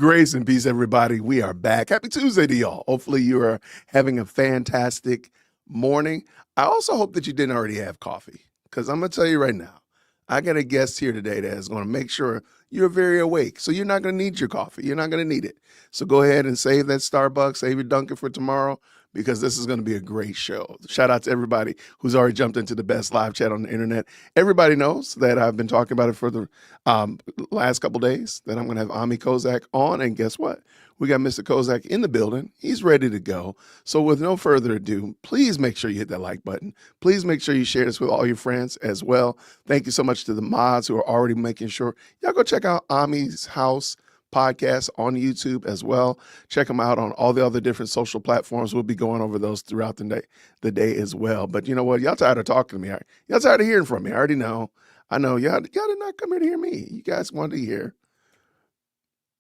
Grace and peace, everybody. We are back. Happy Tuesday to y'all. Hopefully you are having a fantastic morning. I also hope that you didn't already have coffee, because I'm going to tell you right now, I got a guest here today that is going to make sure you're very awake. So you're not going to need your coffee. You're not going to need it. So go ahead and save that Starbucks, save your Dunkin' for tomorrow, because this is going to be a great show. Shout out to everybody who's already jumped into the best live chat on the internet. Everybody knows that I've been talking about it for the last couple days, that I'm going to have Ammy Kozak on. And guess what? We got Mr. Kozak in the building. He's ready to go. So with no further ado, please make sure you hit that like button. Please make sure you share this with all your friends as well. Thank you so much to the mods who are already making sure. Y'all go check out Ammy's house podcast on YouTube as well. Check them out on all the other different social platforms. We'll be going over those throughout the day as well. But you know what? Y'all tired of talking to me. Y'all tired of hearing from me. I already know. I know y'all did not come here to hear me. You guys wanted to hear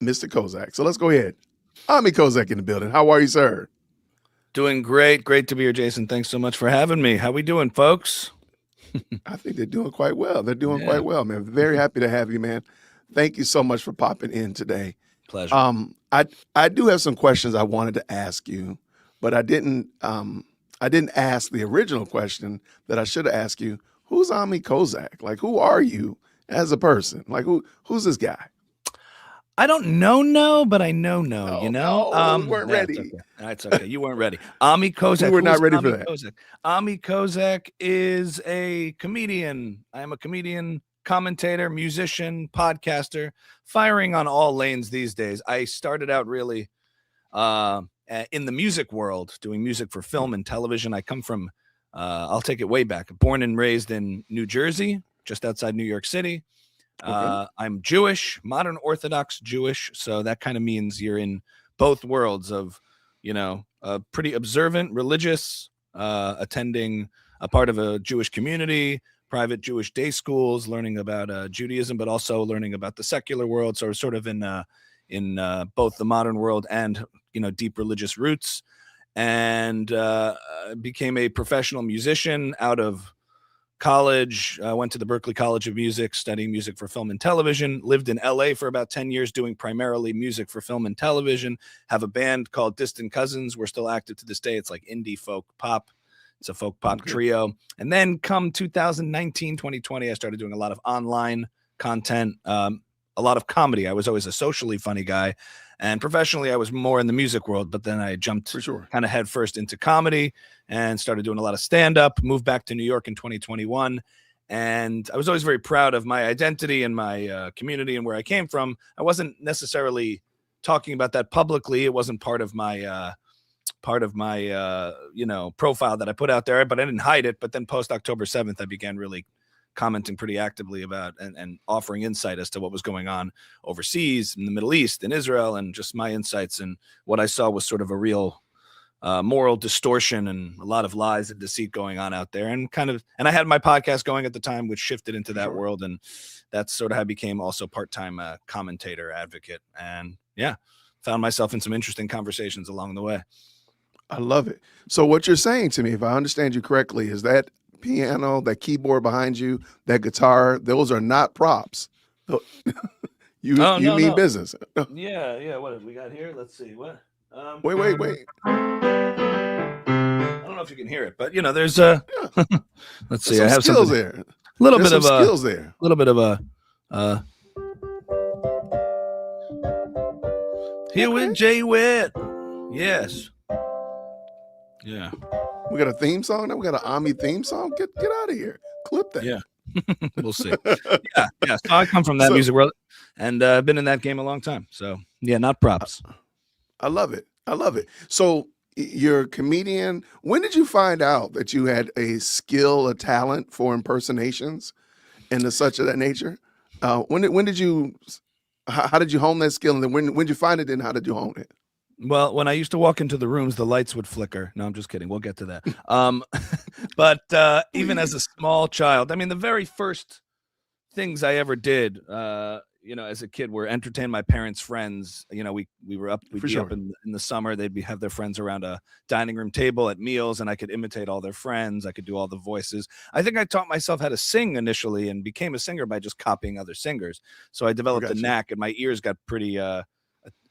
Mr. Kozak. So let's go ahead. Ammy Kozak in the building. How are you, sir? Doing great. Great to be here, Jason. Thanks so much for having me. How we doing, folks? I think they're doing quite well. They're doing quite well, man. Very happy to have you, man. Thank you so much for popping in today. Pleasure. I do have some questions I wanted to ask you, but I didn't ask the original question that I should have asked you. Who's Ammy Kozak? Like, who are you as a person? Like, who's this guy? I don't know, but I know, you know? You weren't ready. Okay. That's okay. You weren't ready. Ammy Kozak. We were not ready for that. Kozak? Ammy Kozak is a comedian. I am a comedian, commentator, musician, podcaster, firing on all lanes these days. I started out really in the music world, doing music for film and television. I come from, I'll take it way back, born and raised in New Jersey, just outside New York City. Okay. I'm Jewish, modern Orthodox Jewish. So that kind of means you're in both worlds of, pretty observant, religious, attending a part of a Jewish community, private Jewish day schools, learning about Judaism, but also learning about the secular world. So sort of in both the modern world and, deep religious roots, and became a professional musician out of college. I went to the Berklee College of Music, studying music for film and television, lived in LA for about 10 years, doing primarily music for film and television, have a band called Distant Cousins. We're still active to this day. It's like indie folk pop. It's a folk pop trio. And then come 2019, 2020, I started doing a lot of online content, a lot of comedy. I was always a socially funny guy. And professionally, I was more in the music world, but then I jumped kind of headfirst into comedy and started doing a lot of stand-up, moved back to New York in 2021. And I was always very proud of my identity and my community and where I came from. I wasn't necessarily talking about that publicly. It wasn't part of my profile that I put out there, but I didn't hide it. But then post October 7th, I began really commenting pretty actively about and offering insight as to what was going on overseas in the Middle East and Israel, and just my insights. And what I saw was sort of a real moral distortion and a lot of lies and deceit going on out there. And I had my podcast going at the time, which shifted into that world. And that's sort of how I became also part-time commentator, advocate. And found myself in some interesting conversations along the way. I love it. So what you're saying to me, if I understand you correctly, is that piano, that keyboard behind you, that guitar, those are not props. You mean business. Yeah. What have we got here? Let's see. What? Wait. I don't know if you can hear it, but there's let's see. I have skills there. A little bit of skills there. A little bit of here with Jay Witt. Yes. Yeah. We got a theme song now. We got an Ammy theme song. Get out of here. Clip that. Yeah. We'll see. Yeah. So I come from that music world, and I've been in that game a long time. So not props. I love it. So you're a comedian. When did you find out that you had a skill, a talent for impersonations and such of that nature? When did you? How did you hone that skill? And then when did you find it? And how did you hone it? Well, when I used to walk into the rooms, the lights would flicker. No, I'm just kidding. We'll get to that. But even as a small child, I mean, the very first things I ever did, as a kid were entertain my parents' friends. We'd be up in the summer. They'd have their friends around a dining room table at meals, and I could imitate all their friends. I could do all the voices. I think I taught myself how to sing initially and became a singer by just copying other singers. So I developed a knack, and my ears got pretty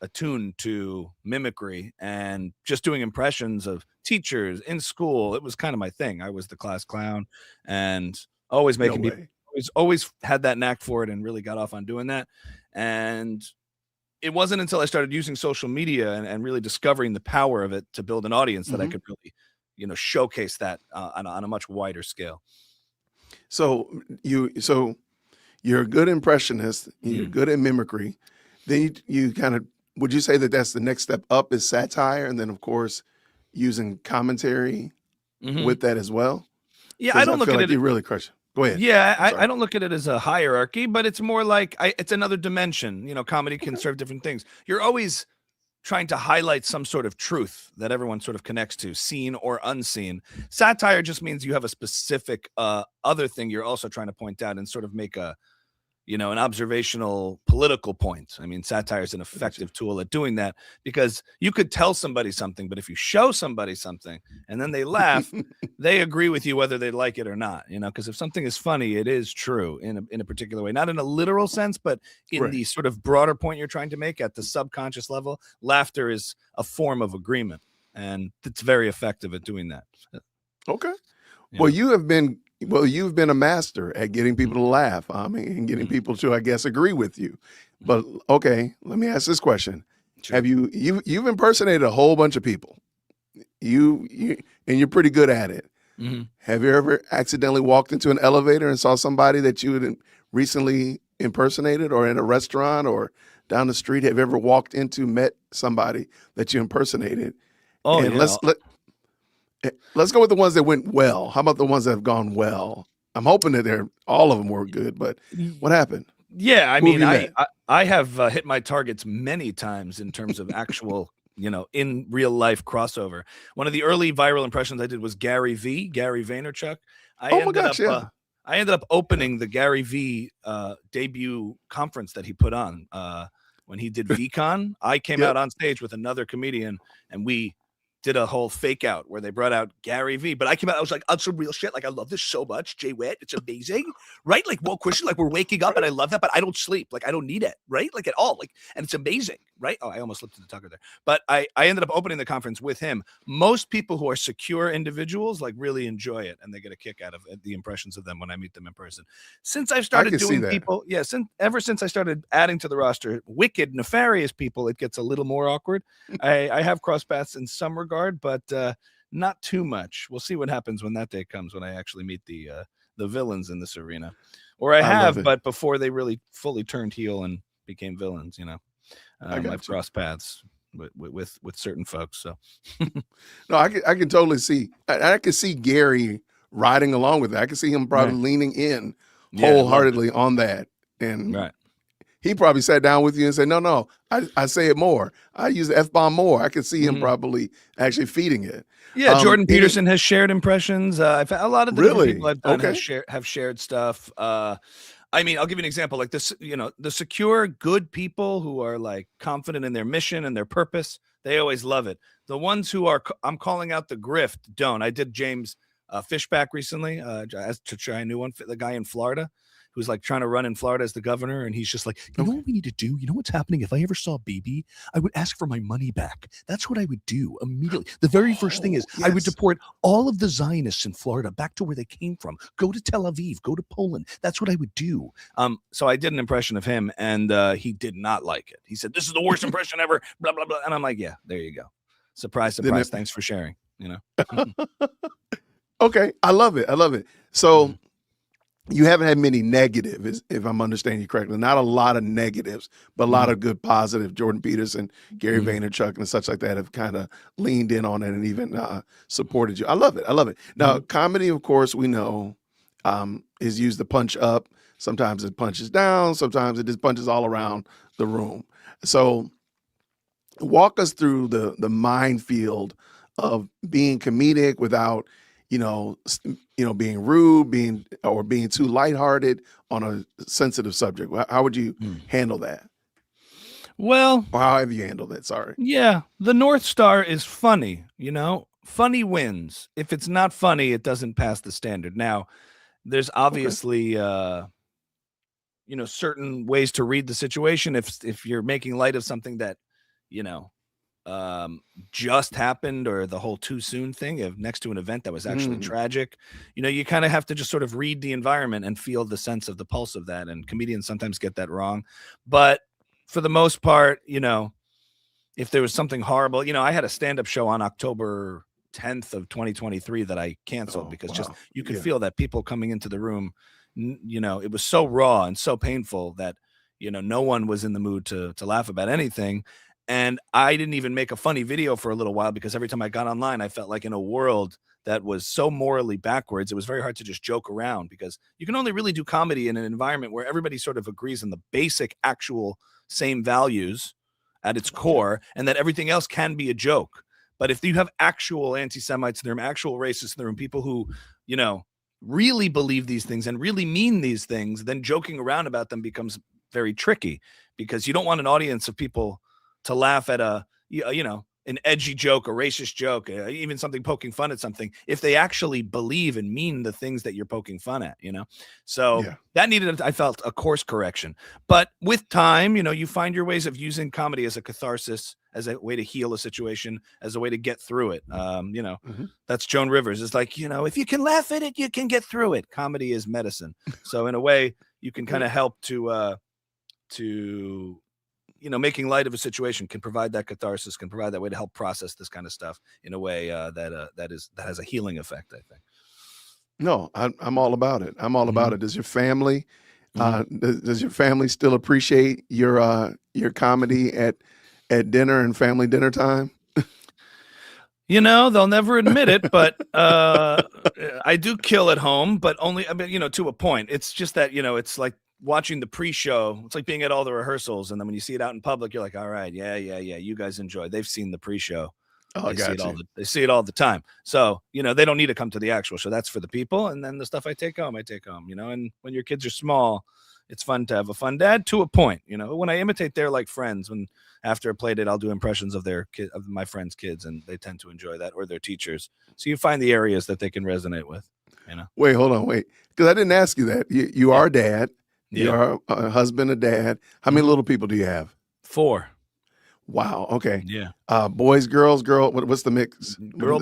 attuned to mimicry and just doing impressions of teachers in school. It was kind of my thing. I was the class clown and always No making people, way. always had that knack for it and really got off on doing that. And it wasn't until I started using social media and really discovering the power of it to build an audience that I could really, showcase that on a much wider scale. So you're a good impressionist. You're good at mimicry. Then you kind of, would you say that that's the next step up is satire, and then of course using commentary with that as well? Yeah, I don't look feel at like it. you really crush it. Go ahead. Yeah, I don't look at it as a hierarchy, but it's more like it's another dimension. Comedy can serve different things. You're always trying to highlight some sort of truth that everyone sort of connects to, seen or unseen. Satire just means you have a specific other thing you're also trying to point out and sort of make an observational political point. I mean, satire is an effective tool at doing that because you could tell somebody something, but if you show somebody something and then they laugh, they agree with you whether they like it or not, because if something is funny, it is true in a particular way, not in a literal sense, but in the sort of broader point you're trying to make at the subconscious level. Laughter is a form of agreement, and it's very effective at doing that. Okay. Well, you've been a master at getting people to laugh, and getting people to, I guess, agree with you. But okay, let me ask this question: Sure. Have you've impersonated a whole bunch of people? You and you're pretty good at it. Have you ever accidentally walked into an elevator and saw somebody that you had recently impersonated, or in a restaurant or down the street? Have you ever met somebody that you impersonated? Oh, and yeah. Let's go with the ones that went well. How about the ones that have gone well? I'm hoping that all of them were good, but what happened? Yeah, I Who mean, have you met? I have hit my targets many times in terms of actual, in real life crossover. One of the early viral impressions I did was Gary Vaynerchuk. Oh my gosh, yeah. I ended up opening the Gary V debut conference that he put on when he did VCon. I came out on stage with another comedian, and we did a whole fake out where they brought out Gary V. But I came out, I was like, on some real shit. Like, I love this so much. Jay Witt, it's amazing. Right? Like, well, Christian, like, we're waking up and I love that, but I don't sleep. Like, I don't need it. Right? Like, at all. Like, and it's amazing. Right? Oh, I almost slipped to the Tucker there. But I ended up opening the conference with him. Most people who are secure individuals, like, really enjoy it. And they get a kick out of the impressions of them when I meet them in person. Since I've started doing people, ever since I started adding to the roster, wicked, nefarious people, it gets a little more awkward. I have crossed paths in some regard, but not too much. We'll see what happens when that day comes, when I actually meet the villains in this arena, or I have, but before they really fully turned heel and became villains. I've crossed paths with certain folks. So no, I can totally see. I can see Gary riding along with it. I can see him probably leaning in wholeheartedly on that, and he probably sat down with you and said, no, I say it more. I use the F-bomb more. I can see him probably actually feeding it. Yeah, Jordan Peterson has shared impressions. I've had a lot of the people I've done have shared stuff. I mean, I'll give you an example. Like this, the secure, good people who are like confident in their mission and their purpose, they always love it. The ones who are, I'm calling out the grift, don't. I did James Fishback recently to try a new one, the guy in Florida who's like trying to run in Florida as the governor. And he's just like, you know what we need to do? You know what's happening? If I ever saw a baby, I would ask for my money back. That's what I would do immediately. The very first thing is I would deport all of the Zionists in Florida back to where they came from. Go to Tel Aviv, go to Poland. That's what I would do. So I did an impression of him, and he did not like it. He said, this is the worst impression ever, blah, blah, blah. And I'm like, yeah, there you go. Surprise, surprise. Thanks for sharing, Okay. I love it. So you haven't had many negatives, if I'm understanding you correctly. Not a lot of negatives, but a lot of good positive. Jordan Peterson, Gary Vaynerchuk, and such like that have kind of leaned in on it and even supported you. I love it. Now, comedy, of course, we know is used to punch up. Sometimes it punches down. Sometimes it just punches all around the room. So walk us through the minefield of being comedic without being rude, being too lighthearted on a sensitive subject. How would you handle that? Well, or how have you handled it? Sorry. Yeah, the North Star is funny. Funny wins. If it's not funny, it doesn't pass the standard. Now, there's obviously certain ways to read the situation. If you're making light of something that you know, just happened, or the whole too soon thing of next to an event that was actually tragic. You know, you kind of have to just sort of read the environment and feel the sense of the pulse of that. And comedians sometimes get that wrong. But for the most part, you know, if there was something horrible, you know, I had a stand-up show on October 10th of 2023 that I canceled because just you could feel that people coming into the room, you know, it was so raw and so painful that, you know, no one was in the mood to laugh about anything. And I didn't even make a funny video for a little while because every time I got online, I felt like in a world that was so morally backwards, it was very hard to just joke around, because you can only really do comedy in an environment where everybody sort of agrees on the basic, actual same values at its core, and that everything else can be a joke. But if you have actual anti-Semites in the room, actual racists in the room, people who, you know, really believe these things and really mean these things, then joking around about them becomes very tricky, because you don't want an audience of people to laugh at a, you know, an edgy joke, a racist joke, even something poking fun at something, if they actually believe and mean the things that you're poking fun at, you know? So that needed, I felt, a course correction. But with time, you know, you find your ways of using comedy as a catharsis, as a way to heal a situation, as a way to get through it. You know, that's Joan Rivers. It's like, you know, if you can laugh at it, you can get through it. Comedy is medicine. So in a way, you can kind of help to, you know, making light of a situation can provide that catharsis, can provide that way to help process this kind of stuff in a way that has a healing effect, I think. No, I'm all about it. I'm all about it. Does your family, does your family still appreciate your comedy at dinner and family dinner time? You know, they'll never admit it, but I do kill at home, but only, I mean, you know, to a point. It's just that, you know, it's like watching the pre-show. It's like being at all the rehearsals, and then when you see it out in public, you're like, all right, yeah, you guys enjoy. They've seen the pre-show. Oh, I got you. They see it all the time. So, you know, they don't need to come to the actual show. That's for the people. And then the stuff I take home, you know, and when your kids are small, it's fun to have a fun dad to a point. You know, when I imitate their like friends, when after I played it, I'll do impressions of their kid, of my friends' kids, and they tend to enjoy that, or their teachers. So you find the areas that they can resonate with, you know. Wait, hold on, wait. Because I didn't ask you that. You are a dad. You are a husband, a dad. How many little people do you have? 4. Wow. Okay. Yeah. Boys, girls, girl. What's the mix? Girl,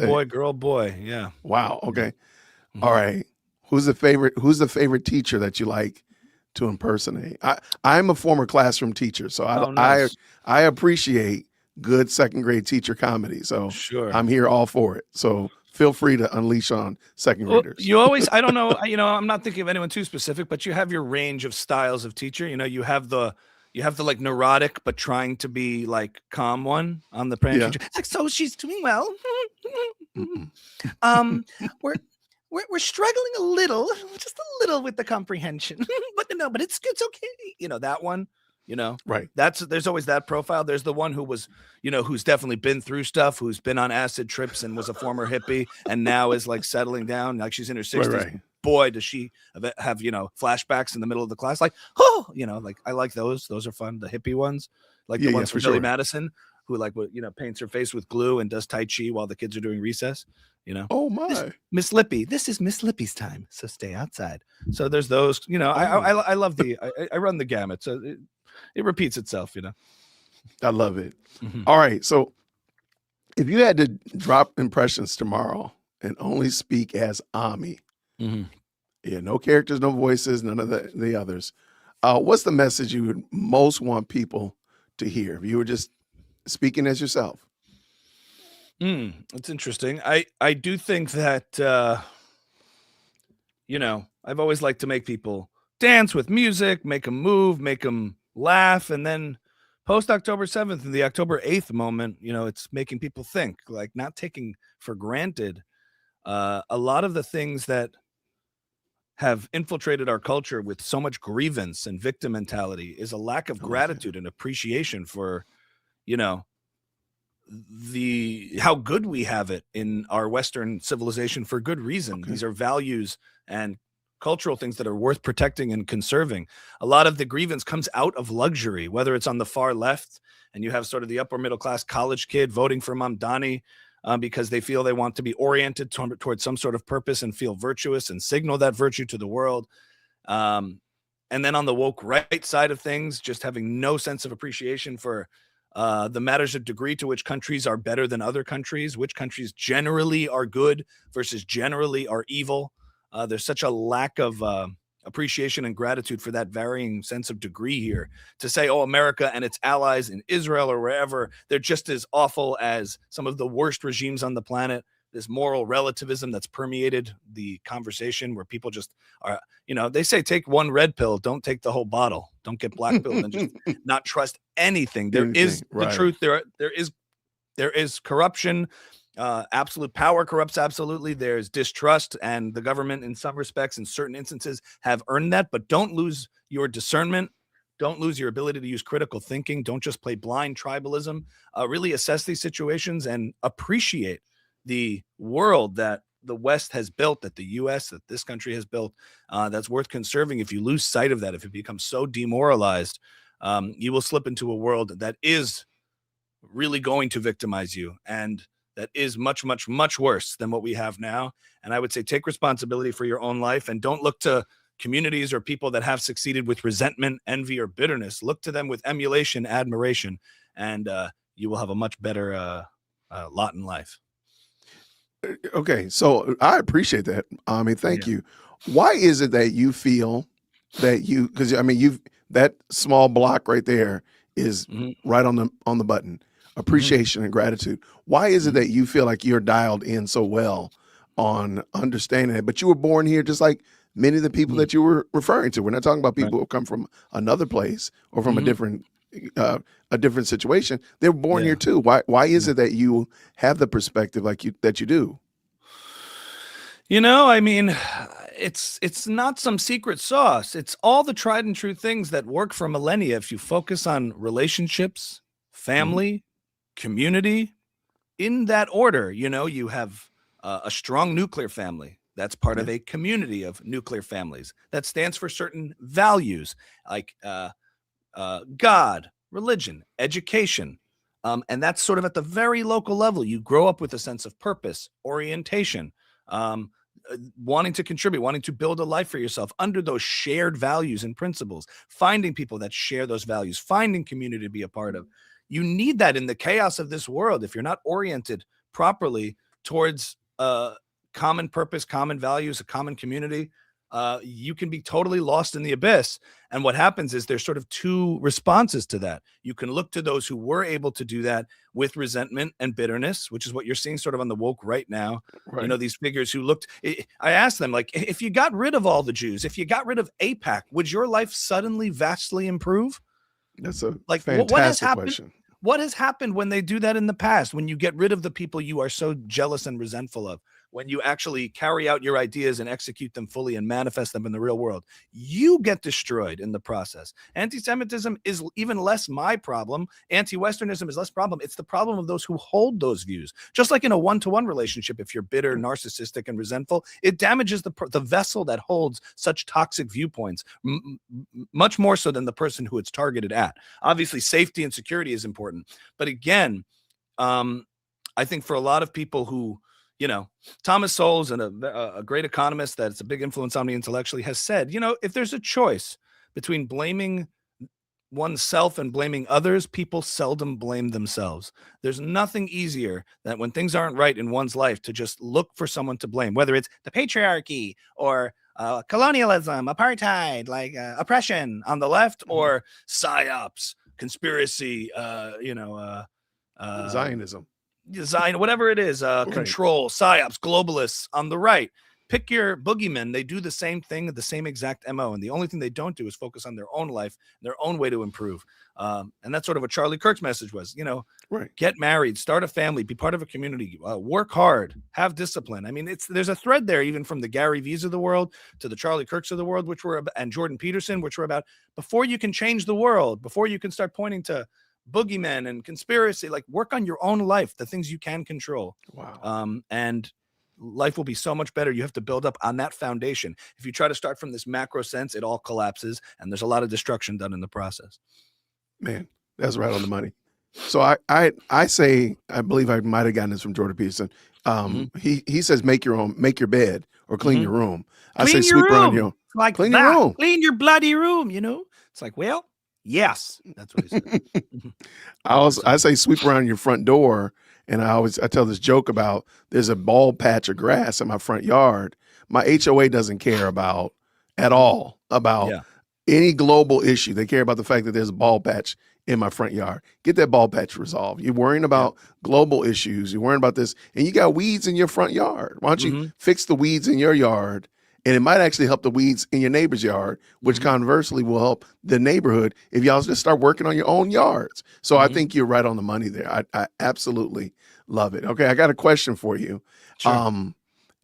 boy. Yeah. Wow. Okay. All right. Who's the favorite teacher that you like to impersonate? I'm a former classroom teacher, so nice. I appreciate good second grade teacher comedy. So sure, I'm here all for it. So feel free to unleash on second graders. You always, I don't know, you know, I'm not thinking of anyone too specific, but you have your range of styles of teacher. You know, you have the like neurotic but trying to be like calm one on the parent teacher. It's like, so she's doing well. We're struggling a little, just a little with the comprehension, but it's okay. You know, that one. You know, right. There's always that profile. There's the one who was, you know, who's definitely been through stuff, who's been on acid trips and was a former hippie and now is like settling down, like she's in her 60s. Right. Boy, does she have, you know, flashbacks in the middle of the class. Like, oh, you know, like I like those. Those are fun. The hippie ones, like the ones for Billy Madison, who like, you know, paints her face with glue and does Tai Chi while the kids are doing recess. You know, oh my, Miss Lippy, this is Miss Lippy's time, so stay outside. So there's those. You know, I love I run the gamut. So it repeats itself, you know. I love it. All right. So if you had to drop impressions tomorrow and only speak as Ammy, no characters, no voices, none of the others, what's the message you would most want people to hear if you were just speaking as yourself? That's interesting. I do think that, you know, I've always liked to make people dance with music, make them move, make them laugh, and then post October 7th and the October 8th moment, you know, it's making people think, like not taking for granted a lot of the things that have infiltrated our culture with so much grievance and victim mentality is a lack of gratitude and appreciation for, you know, how good we have it in our Western civilization for good reason. These are values and cultural things that are worth protecting and conserving. A lot of the grievance comes out of luxury, whether it's on the far left and you have sort of the upper middle class college kid voting for Mamdani because they feel they want to be oriented towards some sort of purpose and feel virtuous and signal that virtue to the world. And then on the woke right side of things, just having no sense of appreciation for the matters of degree to which countries are better than other countries, which countries generally are good versus generally are evil. There's such a lack of appreciation and gratitude for that varying sense of degree here. To say, oh, America and its allies in Israel or wherever, they're just as awful as some of the worst regimes on the planet. This moral relativism that's permeated the conversation where people just are, they say take one red pill, don't take the whole bottle, don't get black pilled and just not trust anything. There is the truth. There is corruption. Absolute power corrupts absolutely. There's distrust, and the government in some respects, in certain instances, have earned that, but don't lose your discernment. Don't lose your ability to use critical thinking. Don't just play blind tribalism. Really assess these situations and appreciate the world that the West has built, that the U.S., that this country has built, that's worth conserving. If you lose sight of that, if it becomes so demoralized, you will slip into a world that is really going to victimize you, and that is much, much, much worse than what we have now. And I would say take responsibility for your own life, and don't look to communities or people that have succeeded with resentment, envy, or bitterness. Look to them with emulation, admiration, and you will have a much better lot in life. Okay, so I appreciate that. Thank you. Why is it that you feel that because you've that small block right there is right on the button, appreciation and gratitude. Why is it that you feel like you're dialed in so well on understanding it? But you were born here just like many of the people that you were referring to. We're not talking about people who come from another place or from a different situation. They were born here too. Why is it that you have the perspective that you do? It's not some secret sauce. It's all the tried and true things that work for millennia. If you focus on relationships, family, community, in that order, you have a strong nuclear family. That's part of a community of nuclear families that stands for certain values like God, religion, education. And that's sort of at the very local level. You grow up with a sense of purpose, orientation, wanting to contribute, wanting to build a life for yourself under those shared values and principles, finding people that share those values, finding community to be a part of. You need that in the chaos of this world. If you're not oriented properly towards common purpose, common values, a common community, you can be totally lost in the abyss. And what happens is there's sort of two responses to that. You can look to those who were able to do that with resentment and bitterness, which is what you're seeing sort of on the woke right now. Right. These figures who looked, I asked them, like, if you got rid of all the Jews, if you got rid of AIPAC, would your life suddenly vastly improve? That's a fantastic question. What has happened when they do that in the past? When you get rid of the people you are so jealous and resentful of, when you actually carry out your ideas and execute them fully and manifest them in the real world, you get destroyed in the process. Anti-Semitism is even less my problem. Anti-Westernism is less problem. It's the problem of those who hold those views. Just like in a one-to-one relationship, if you're bitter, narcissistic, and resentful, it damages the vessel that holds such toxic viewpoints, much more so than the person who it's targeted at. Obviously, safety and security is important. But again, I think for a lot of people who, Thomas Sowell, and a great economist that's a big influence on me intellectually, has said, if there's a choice between blaming oneself and blaming others, people seldom blame themselves. There's nothing easier than when things aren't right in one's life to just look for someone to blame, whether it's the patriarchy or colonialism, apartheid, like oppression on the left, or psyops, conspiracy, Zionism. Whatever it is, control, psyops, globalists on the right. Pick your boogeymen. They do the same thing, the same exact MO. And the only thing they don't do is focus on their own life, their own way to improve. And that's sort of what Charlie Kirk's message was, get married, start a family, be part of a community, work hard, have discipline. There's a thread there, even from the Gary V's of the world to the Charlie Kirks of the world, and Jordan Peterson, which were about before you can change the world, before you can start pointing to boogeymen and conspiracy, like work on your own life, the things you can control. Wow. And life will be so much better. You have to build up on that foundation. If you try to start from this macro sense, it all collapses, and there's a lot of destruction done in the process. Man, that's right on the money. So I say, I believe I might have gotten this from Jordan Peterson. He says, make your bed or clean your room. I say, sweep around your like clean that. your room. Clean your bloody room, It's like, well, Yes, that's what he said. I say sweep around your front door, and I tell this joke about there's a bald patch of grass in my front yard. My HOA doesn't care about at all about Yeah. any global issue. They care about the fact that there's a bald patch in my front yard. Get that bald patch resolved. You're worrying about global issues. You're worrying about this, and you got weeds in your front yard. Why don't you fix the weeds in your yard? And it might actually help the weeds in your neighbor's yard, which conversely will help the neighborhood if y'all just start working on your own yards. So I think you're right on the money there. I absolutely love it. Okay, I got a question for you. Sure.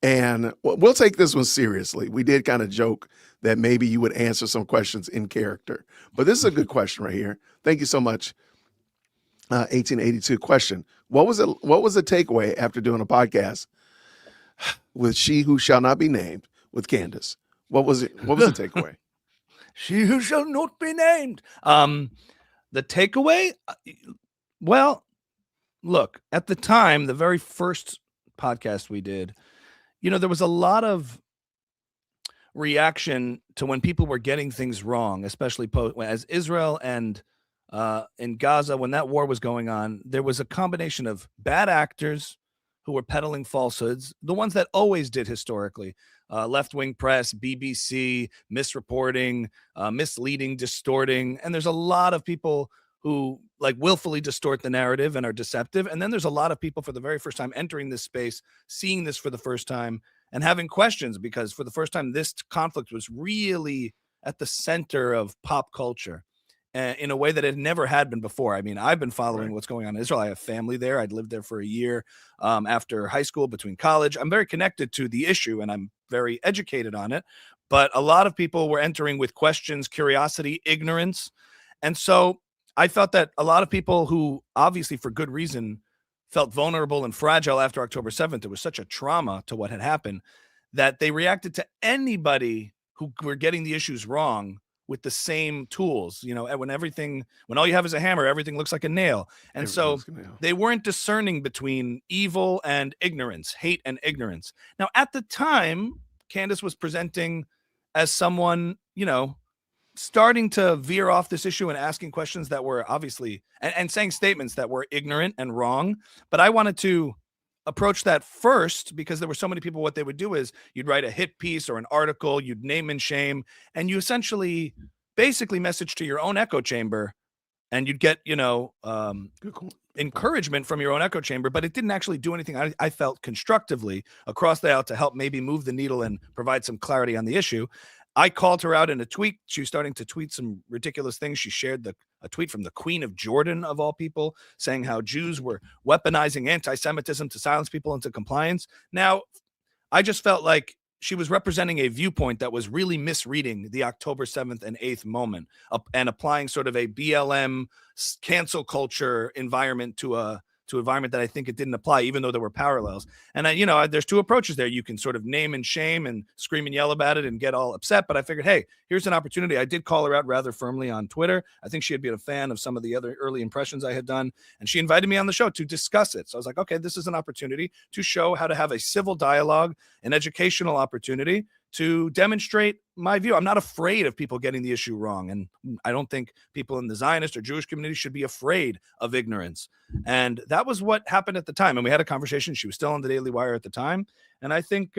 And we'll take this one seriously. We did kind of joke that maybe you would answer some questions in character, but this is a good question right here. Thank you so much. 1882 question. What was the takeaway after doing a podcast with She Who Shall Not Be Named with Candace? What was it? What was the takeaway? She who shall not be named. The takeaway? Well, look, at the time, the very first podcast we did, there was a lot of reaction to when people were getting things wrong, especially as Israel and in Gaza, when that war was going on, there was a combination of bad actors who were peddling falsehoods, the ones that always did historically, left-wing press, BBC, misreporting, misleading, distorting. And there's a lot of people who willfully distort the narrative and are deceptive. And then there's a lot of people for the very first time entering this space, seeing this for the first time and having questions, because for the first time, this conflict was really at the center of pop culture in a way that it never had been before. I mean, I've been following what's going on in Israel. I have family there. I'd lived there for a year after high school, between college. I'm very connected to the issue and I'm very educated on it. But a lot of people were entering with questions, curiosity, ignorance. And so I felt that a lot of people who obviously for good reason felt vulnerable and fragile after October 7th, it was such a trauma to what had happened that they reacted to anybody who were getting the issues wrong with the same tools. When all you have is a hammer, everything looks like a nail. And so they weren't discerning between evil and ignorance, hate and ignorance. Now, at the time, Candace was presenting as someone, starting to veer off this issue and asking questions that were obviously and saying statements that were ignorant and wrong. But I wanted to approach that first because there were so many people. What they would do is you'd write a hit piece or an article, you'd name and shame, and you essentially basically message to your own echo chamber, and you'd get encouragement from your own echo chamber, but it didn't actually do anything. I felt constructively across the aisle to help maybe move the needle and provide some clarity on the issue. I called her out in a tweet. She was starting to tweet some ridiculous things. She shared a tweet from the Queen of Jordan, of all people, saying how Jews were weaponizing anti-Semitism to silence people into compliance. Now, I just felt like she was representing a viewpoint that was really misreading the October 7th and 8th moment and applying sort of a BLM cancel culture environment to an environment that I think it didn't apply, even though there were parallels. And there's two approaches there. You can sort of name and shame and scream and yell about it and get all upset. But I figured, hey, here's an opportunity. I did call her out rather firmly on Twitter. I think she had been a fan of some of the other early impressions I had done. And she invited me on the show to discuss it. So I was like, okay, this is an opportunity to show how to have a civil dialogue, an educational opportunity to demonstrate my view. I'm not afraid of people getting the issue wrong. And I don't think people in the Zionist or Jewish community should be afraid of ignorance. And that was what happened at the time. And we had a conversation. She was still on the Daily Wire at the time. And I think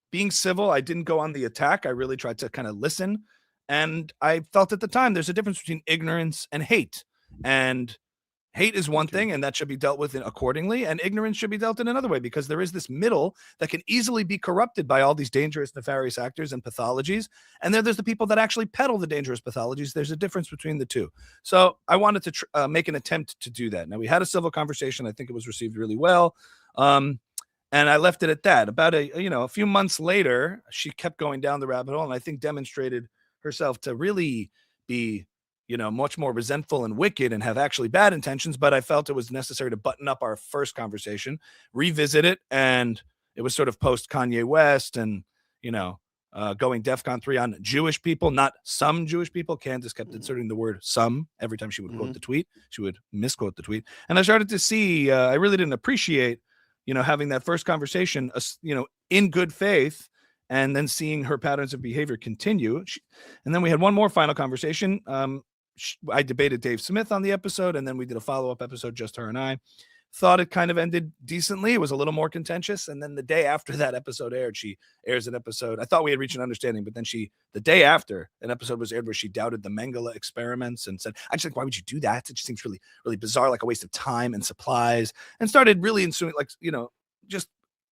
being civil, I didn't go on the attack. I really tried to kind of listen. And I felt at the time there's a difference between ignorance and hate. And hate is one thing, and that should be dealt with accordingly, and ignorance should be dealt in another way, because there is this middle that can easily be corrupted by all these dangerous, nefarious actors and pathologies. And then there's the people that actually peddle the dangerous pathologies. There's a difference between the two. So I wanted to make an attempt to do that. Now, we had a civil conversation. I think it was received really well. And I left it at that. About a few months later, she kept going down the rabbit hole, and I think demonstrated herself to really be much more resentful and wicked and have actually bad intentions. But I felt it was necessary to button up our first conversation, revisit it. And it was sort of post Kanye West and, going DEFCON 3 on Jewish people, not some Jewish people. Candace kept inserting the word some every time she would quote the tweet. She would misquote the tweet. And I started to see, I really didn't appreciate, having that first conversation, in good faith, and then seeing her patterns of behavior continue. And then we had one more final conversation. I debated Dave Smith on the episode, and then we did a follow-up episode, just her and I. Thought it kind of ended decently. It was a little more contentious. And then the day after that episode aired, she airs an episode. I thought we had reached an understanding, but then the day after, an episode was aired where she doubted the Mengele experiments and said, I just think, why would you do that? It just seems really, really bizarre, like a waste of time and supplies, and started really insinuating, like, just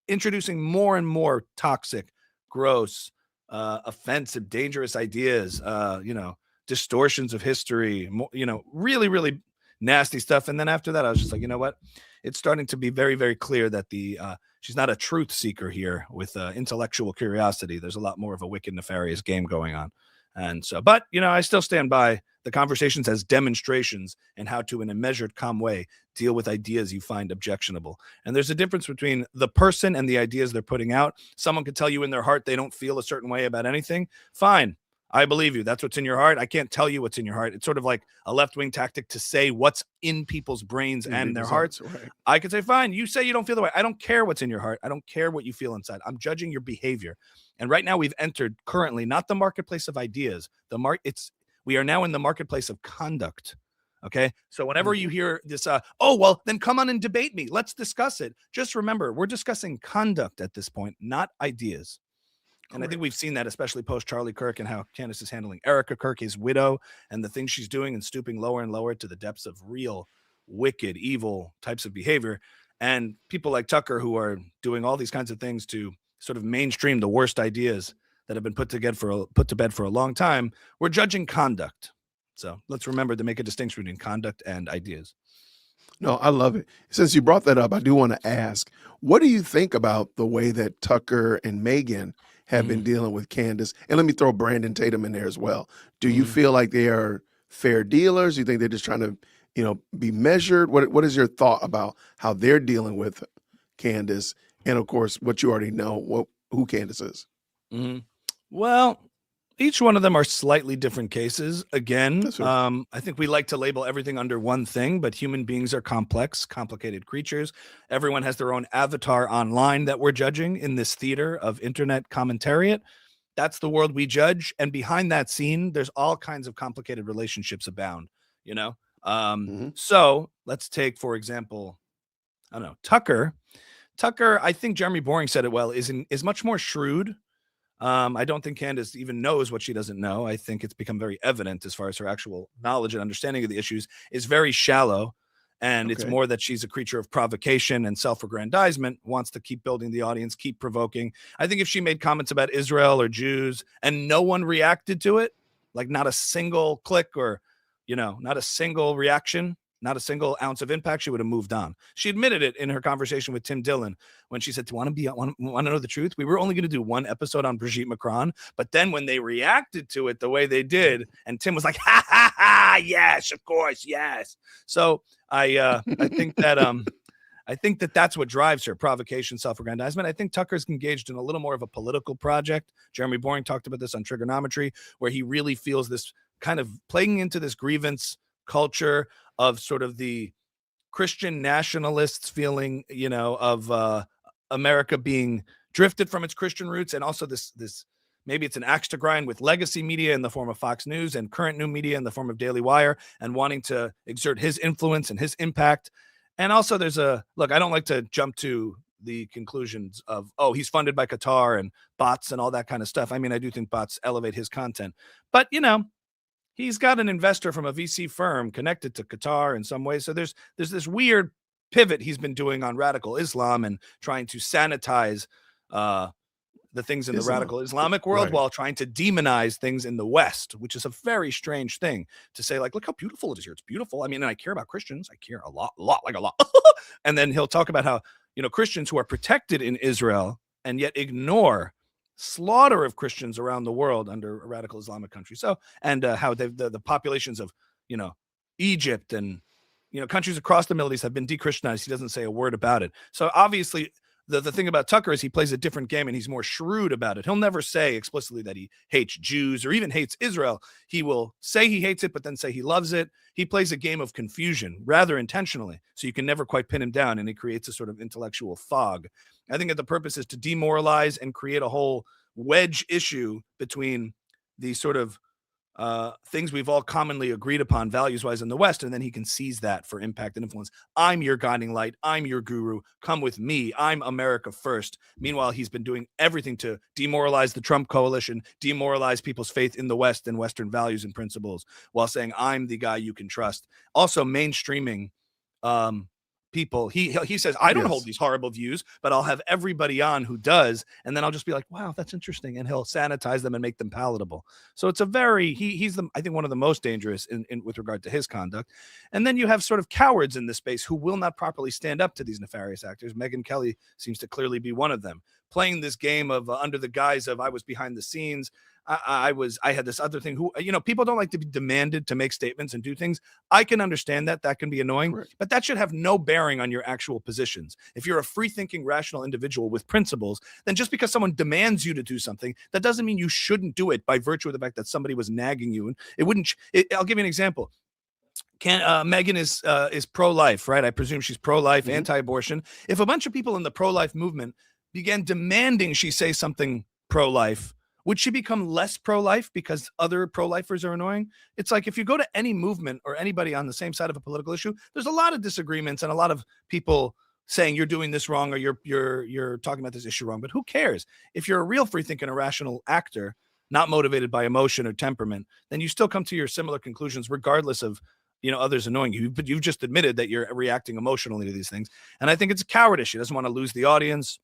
introducing more and more toxic, gross, offensive, dangerous ideas, distortions of history, really, really nasty stuff. And then after that, I was just like, you know what? It's starting to be very, very clear that she's not a truth seeker here with intellectual curiosity. There's a lot more of a wicked, nefarious game going on. And so, but, I still stand by the conversations as demonstrations and how to, in a measured, calm way, deal with ideas you find objectionable. And there's a difference between the person and the ideas they're putting out. Someone could tell you in their heart they don't feel a certain way about anything. Fine. I believe you. That's what's in your heart. I can't tell you what's in your heart. It's sort of like a left-wing tactic to say what's in people's brains and their hearts. Right. I could say, fine, you say you don't feel the way. I don't care what's in your heart. I don't care what you feel inside. I'm judging your behavior. And right now we've entered currently not the marketplace of ideas. We are now in the marketplace of conduct. Okay. So whenever you hear this, oh, well, then come on and debate me. Let's discuss it. Just remember, we're discussing conduct at this point, not ideas. And I think we've seen that, especially post Charlie Kirk, and how Candace is handling Erica Kirk, his widow, and the things she's doing and stooping lower and lower to the depths of real, wicked, evil types of behavior. And people like Tucker, who are doing all these kinds of things to sort of mainstream the worst ideas that have been put to bed for a long time, we're judging conduct. So let's remember to make a distinction between conduct and ideas. No, I love it. Since you brought that up, I do want to ask, what do you think about the way that Tucker and Megan have been dealing with Candace? And let me throw Brandon Tatum in there as well. Do you feel like they are fair dealers? You think they're just trying to, be measured? What is your thought about how they're dealing with Candace? And of course, what you already know, who Candace is. Well, each one of them are slightly different cases. Again, I think we like to label everything under one thing, but human beings are complex, complicated creatures. Everyone has their own avatar online that we're judging in this theater of internet commentariat. That's the world we judge. And behind that scene, there's all kinds of complicated relationships abound, So let's take, for example, I don't know, Tucker. I think Jeremy Boring said it well, is much more shrewd. I don't think Candace even knows what she doesn't know. I think it's become very evident as far as her actual knowledge and understanding of the issues is very shallow. And it's more that she's a creature of provocation and self-aggrandizement, wants to keep building the audience, keep provoking. I think if she made comments about Israel or Jews and no one reacted to it, like not a single click or, not a single reaction, not a single ounce of impact, she would have moved on. She admitted it in her conversation with Tim Dillon when she said, want to know the truth? We were only going to do one episode on Brigitte Macron, but then when they reacted to it the way they did, and Tim was like, ha, ha, ha, yes, of course, yes. So I think that that's what drives her, provocation, self-aggrandizement. I think Tucker's engaged in a little more of a political project. Jeremy Boring talked about this on Trigonometry, where he really feels this kind of playing into this grievance culture of sort of the Christian nationalists feeling, of America being drifted from its Christian roots, and also this maybe it's an axe to grind with legacy media in the form of Fox News and current new media in the form of Daily Wire, and wanting to exert his influence and his impact. And also there's I don't like to jump to the conclusions of, he's funded by Qatar and bots and all that kind of stuff. I mean, I do think bots elevate his content, but he's got an investor from a VC firm connected to Qatar in some ways. So there's this weird pivot he's been doing on radical Islam and trying to sanitize the things in the radical Islamic world while trying to demonize things in the West, which is a very strange thing to say, like, look how beautiful it is here. It's beautiful. I mean, and I care about Christians. I care a lot. And then he'll talk about how, Christians who are protected in Israel and yet ignore slaughter of Christians around the world under a radical Islamic country. So, and how the populations of, Egypt and, countries across the Middle East have been de-Christianized. He doesn't say a word about it. So obviously the thing about Tucker is he plays a different game and he's more shrewd about it. He'll never say explicitly that he hates Jews or even hates Israel. He will say he hates it, but then say he loves it. He plays a game of confusion rather intentionally. So you can never quite pin him down, and he creates a sort of intellectual fog. I think that the purpose is to demoralize and create a whole wedge issue between the sort of things we've all commonly agreed upon values-wise in the West, and then he can seize that for impact and influence. I'm your guiding light. I'm your guru. Come with me. I'm America first. Meanwhile, he's been doing everything to demoralize the Trump coalition, demoralize people's faith in the West and Western values and principles, while saying, I'm the guy you can trust. Also, mainstreaming people. He says, I don't hold these horrible views, but I'll have everybody on who does, and then I'll just be like, wow, that's interesting, and he'll sanitize them and make them palatable. So it's a very he's I think one of the most dangerous in with regard to his conduct. And then you have sort of cowards in this space who will not properly stand up to these nefarious actors. Megyn Kelly seems to clearly be one of them, playing this game of under the guise of I was behind the scenes. I had this other thing. Who, people don't like to be demanded to make statements and do things. I can understand that can be annoying, Correct. but that should have no bearing on your actual positions. If you're a free-thinking, rational individual with principles, then just because someone demands you to do something, that doesn't mean you shouldn't do it by virtue of the fact that somebody was nagging you. And it wouldn't. I'll give you an example. Megyn is pro-life, right? I presume she's pro-life, anti-abortion. If a bunch of people in the pro-life movement began demanding she say something pro-life, would she become less pro-life because other pro-lifers are annoying? It's like if you go to any movement or anybody on the same side of a political issue, there's a lot of disagreements and a lot of people saying you're doing this wrong or you're talking about this issue wrong. But who cares? If you're a real free-thinking, irrational actor, not motivated by emotion or temperament, then you still come to your similar conclusions regardless of others annoying you. But you've just admitted that you're reacting emotionally to these things. And I think it's a cowardice. She doesn't want to lose the audience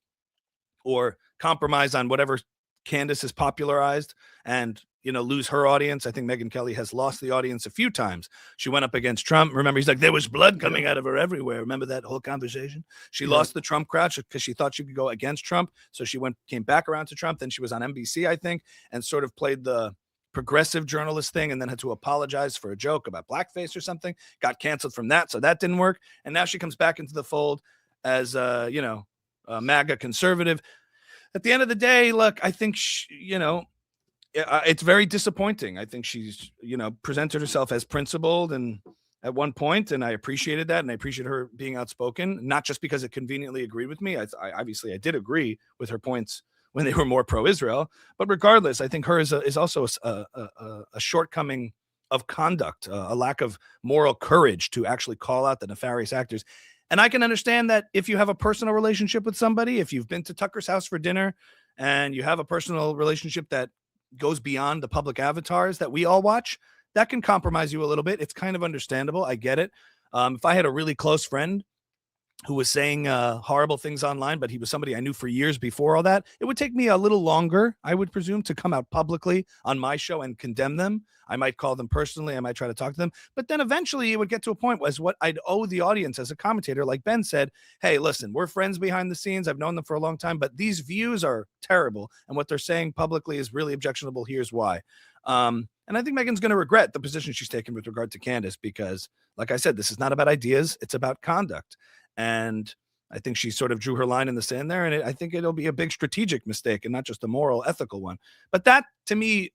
or compromise on whatever Candace has popularized and lose her audience. I think Megyn Kelly has lost the audience a few times. She went up against Trump. Remember, he's like, there was blood coming out of her everywhere. Remember that whole conversation? She lost the Trump crowd because she thought she could go against Trump. So she came back around to Trump. Then she was on NBC, I think, and sort of played the progressive journalist thing and then had to apologize for a joke about blackface or something. Got canceled from that. So that didn't work. And now she comes back into the fold as a MAGA conservative. At the end of the day, look, I think, it's very disappointing. I think she's, presented herself as principled and at one point, and I appreciated that. And I appreciate her being outspoken, not just because it conveniently agreed with me. I obviously did agree with her points when they were more pro-Israel. But regardless, I think hers is also a shortcoming of conduct, a lack of moral courage to actually call out the nefarious actors. And I can understand that if you have a personal relationship with somebody, if you've been to Tucker's house for dinner and you have a personal relationship that goes beyond the public avatars that we all watch, that can compromise you a little bit. It's kind of understandable. I get it. If I had a really close friend who was saying horrible things online, but he was somebody I knew for years before all that, it would take me a little longer, I would presume, to come out publicly on my show and condemn them. I might call them personally. I might try to talk to them. But then eventually it would get to a point was what I'd owe the audience as a commentator. Like Ben said, hey, listen, we're friends behind the scenes. I've known them for a long time, but these views are terrible. And what they're saying publicly is really objectionable. Here's why. And I think Megyn's going to regret the position she's taken with regard to Candace because, like I said, this is not about ideas. It's about conduct. And I think she sort of drew her line in the sand there. And I think it'll be a big strategic mistake and not just a moral, ethical one. But that, to me,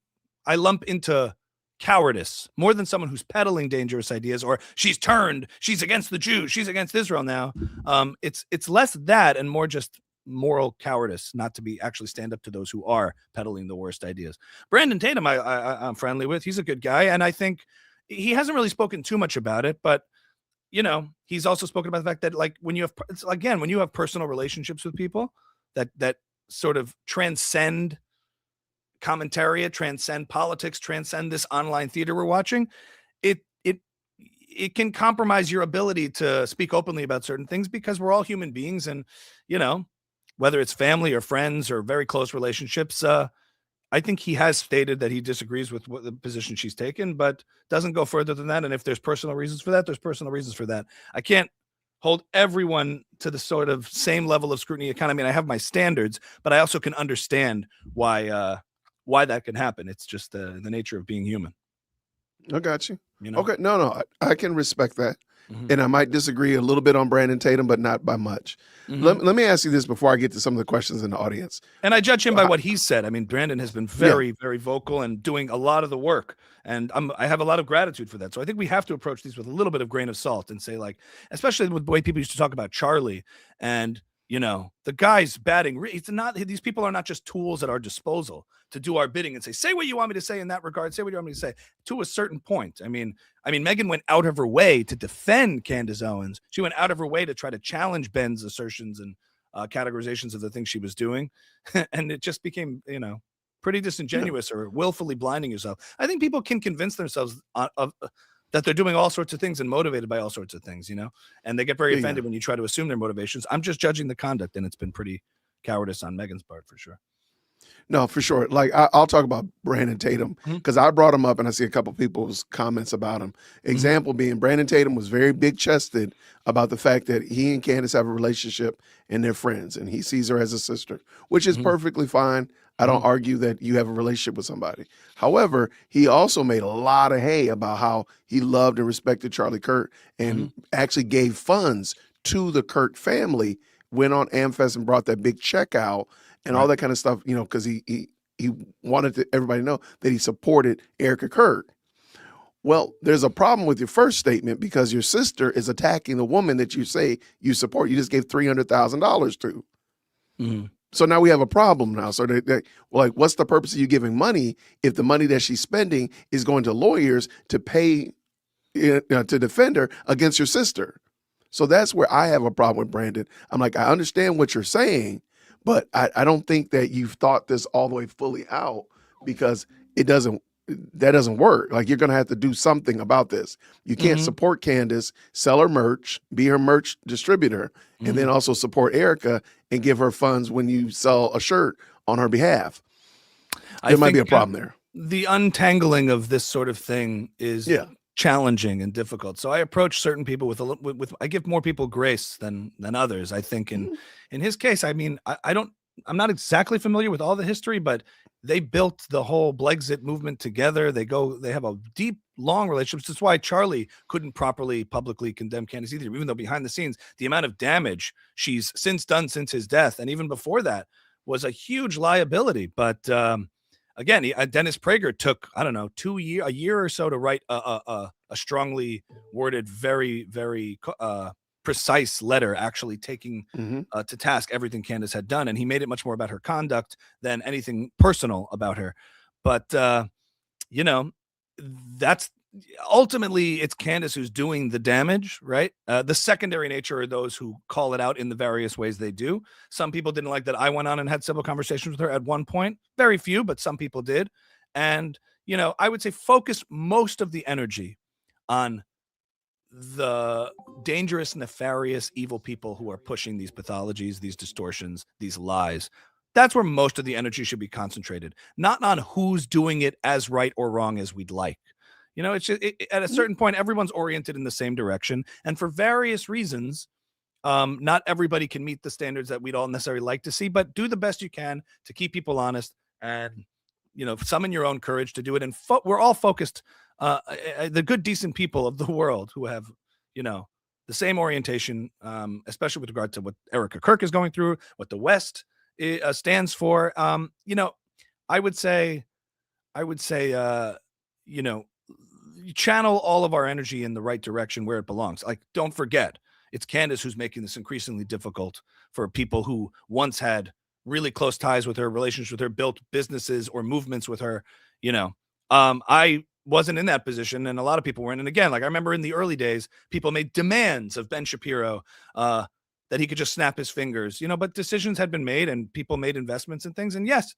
I lump into cowardice more than someone who's peddling dangerous ideas or she's against the Jews, she's against Israel now. It's less that and more just moral cowardice not to be actually stand up to those who are peddling the worst ideas. Brandon Tatum, I'm friendly with. He's a good guy. And I think he hasn't really spoken too much about it, but he's also spoken about the fact that like when you have personal relationships with people that sort of transcend commentariat, transcend politics, transcend this online theater we're watching, it can compromise your ability to speak openly about certain things because we're all human beings. And, whether it's family or friends or very close relationships, I think he has stated that he disagrees with the position she's taken, but doesn't go further than that. And if there's personal reasons for that, there's personal reasons for that. I can't hold everyone to the sort of same level of scrutiny. I have my standards, but I also can understand why that can happen. It's just the nature of being human. I got you. Okay. No, I can respect that. Mm-hmm. And I might disagree a little bit on Brandon Tatum, but not by much. Mm-hmm. Let me ask you this before I get to some of the questions in the audience. And I judge him by what he said. I mean, Brandon has been very, very vocal and doing a lot of the work. And I have a lot of gratitude for that. So I think we have to approach these with a little bit of grain of salt and say, like, especially with the way people used to talk about Charlie and The guy's batting. It's not, these people are not just tools at our disposal to do our bidding and say what you want me to say in that regard. Say what you want me to say to a certain point. I mean, Meghan went out of her way to defend Candace Owens. She went out of her way to try to challenge Ben's assertions and categorizations of the things she was doing. And it just became, pretty disingenuous or willfully blinding yourself. I think people can convince themselves that they're doing all sorts of things and motivated by all sorts of things, and they get very offended when you try to assume their motivations. I'm just judging the conduct, and it's been pretty cowardice on Meghan's part for sure. No, for sure. Like I'll talk about Brandon Tatum because I brought him up and I see a couple people's comments about him. Example being Brandon Tatum was very big chested about the fact that he and Candace have a relationship and they're friends and he sees her as a sister, which is perfectly fine. I don't argue that you have a relationship with somebody. However, he also made a lot of hay about how he loved and respected Charlie Kirk and actually gave funds to the Kirk family, went on AmFest and brought that big check out and all that kind of stuff, because he wanted everybody to know that he supported Erica Kirk. Well, there's a problem with your first statement because your sister is attacking the woman that you say you support. You just gave $300,000 to. So now we have a problem now. So what's the purpose of you giving money if the money that she's spending is going to lawyers to pay to defend her against your sister? So that's where I have a problem with Brandon. I'm like, I understand what you're saying, but I don't think that you've thought this all the way fully out because that doesn't work. Like you're going to have to do something about this. You can't support Candace, sell her merch, be her merch distributor, and then also support Erica and give her funds when you sell a shirt on her behalf. There might be a problem there. The untangling of this sort of thing is challenging and difficult. So I approach certain people with I give more people grace than others. I think in his case, I'm not exactly familiar with all the history, but they built the whole Brexit movement together. They have a deep, long relationship. That's why Charlie couldn't properly publicly condemn Candace either, even though behind the scenes, the amount of damage she's done since his death, and even before that, was a huge liability. But again, Dennis Prager took, I don't know, a year or so to write a strongly worded, very, very precise letter actually taking to task everything Candace had done. And he made it much more about her conduct than anything personal about her. But, that's ultimately it's Candace who's doing the damage, right? The secondary nature are those who call it out in the various ways they do. Some people didn't like that I went on and had several conversations with her at one point. Very few, but some people did. And, I would say focus most of the energy on the dangerous, nefarious, evil people who are pushing these pathologies, these distortions, these lies. That's where most of the energy should be concentrated, not on who's doing it as right or wrong as we'd like. It's just, at a certain point, everyone's oriented in the same direction. And for various reasons, not everybody can meet the standards that we'd all necessarily like to see, but do the best you can to keep people honest and, summon your own courage to do it. And we're all focused, the good, decent people of the world who have, the same orientation, especially with regard to what Erica Kirk is going through, what the West stands for. I would say, channel all of our energy in the right direction where it belongs. Like, don't forget, it's Candace who's making this increasingly difficult for people who once had really close ties with her, relationships with her, built businesses or movements with her. I wasn't in that position, and a lot of people weren't. And again, like I remember in the early days, people made demands of Ben Shapiro that he could just snap his fingers, but decisions had been made and people made investments and things. And yes,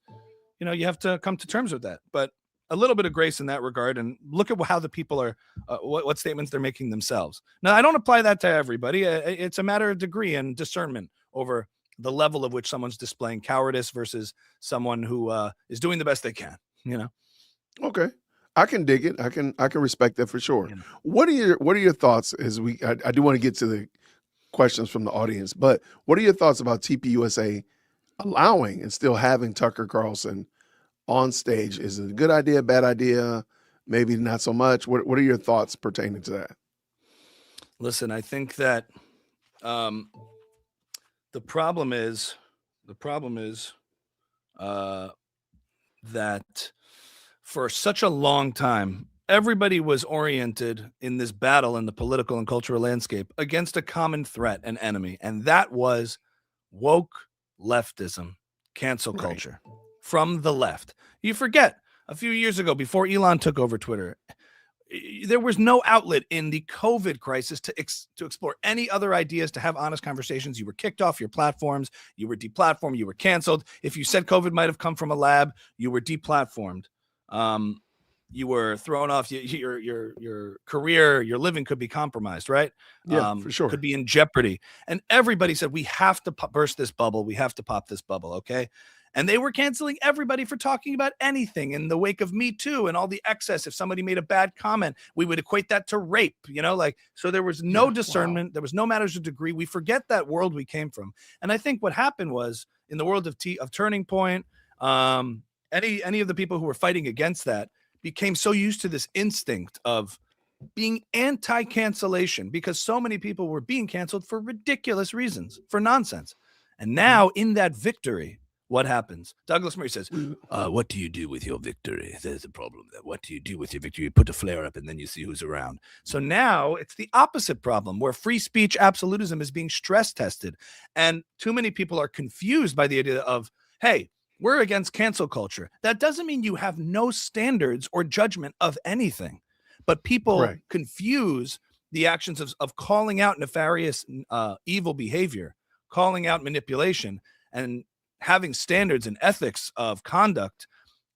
you have to come to terms with that. But a little bit of grace in that regard, and look at how the people are, what statements they're making themselves. Now, I don't apply that to everybody. It's a matter of degree and discernment over the level of which someone's displaying cowardice versus someone who is doing the best they can. Okay, I can dig it. I can respect that for sure. What are your thoughts as I do want to get to the questions from the audience, but what are your thoughts about TPUSA allowing and still having Tucker Carlson on stage? Is it a good idea, bad idea, maybe not so much? What are your thoughts pertaining to that? Listen, I think that the problem is that for such a long time, everybody was oriented in this battle in the political and cultural landscape against a common threat and enemy, and that was woke leftism, cancel Right. culture from the left. You forget a few years ago, before Elon took over Twitter, there was no outlet in the COVID crisis to explore any other ideas, to have honest conversations. You were kicked off your platforms. You were deplatformed. You were canceled. If you said COVID might have come from a lab, you were deplatformed. You were thrown off. Your career, your living could be compromised, right? Yeah, for sure. Could be in jeopardy. And everybody said, we have to burst this bubble. We have to pop this bubble, okay? And they were canceling everybody for talking about anything in the wake of Me Too and all the excess. If somebody made a bad comment, we would equate that to rape, so there was no discernment. Wow. There was no matters of degree. We forget that world we came from. And I think what happened was, in the world of Turning Point, any of the people who were fighting against that became so used to this instinct of being anti-cancellation, because so many people were being canceled for ridiculous reasons, for nonsense. And now in that victory, what happens? Douglas Murray says, what do you do with your victory? There's a problem there. What do you do with your victory? You put a flare up and then you see who's around. So now it's the opposite problem, where free speech absolutism is being stress tested. And too many people are confused by the idea of, hey, we're against cancel culture. That doesn't mean you have no standards or judgment of anything. But people confuse the actions of calling out nefarious, evil behavior, calling out manipulation, and having standards and ethics of conduct,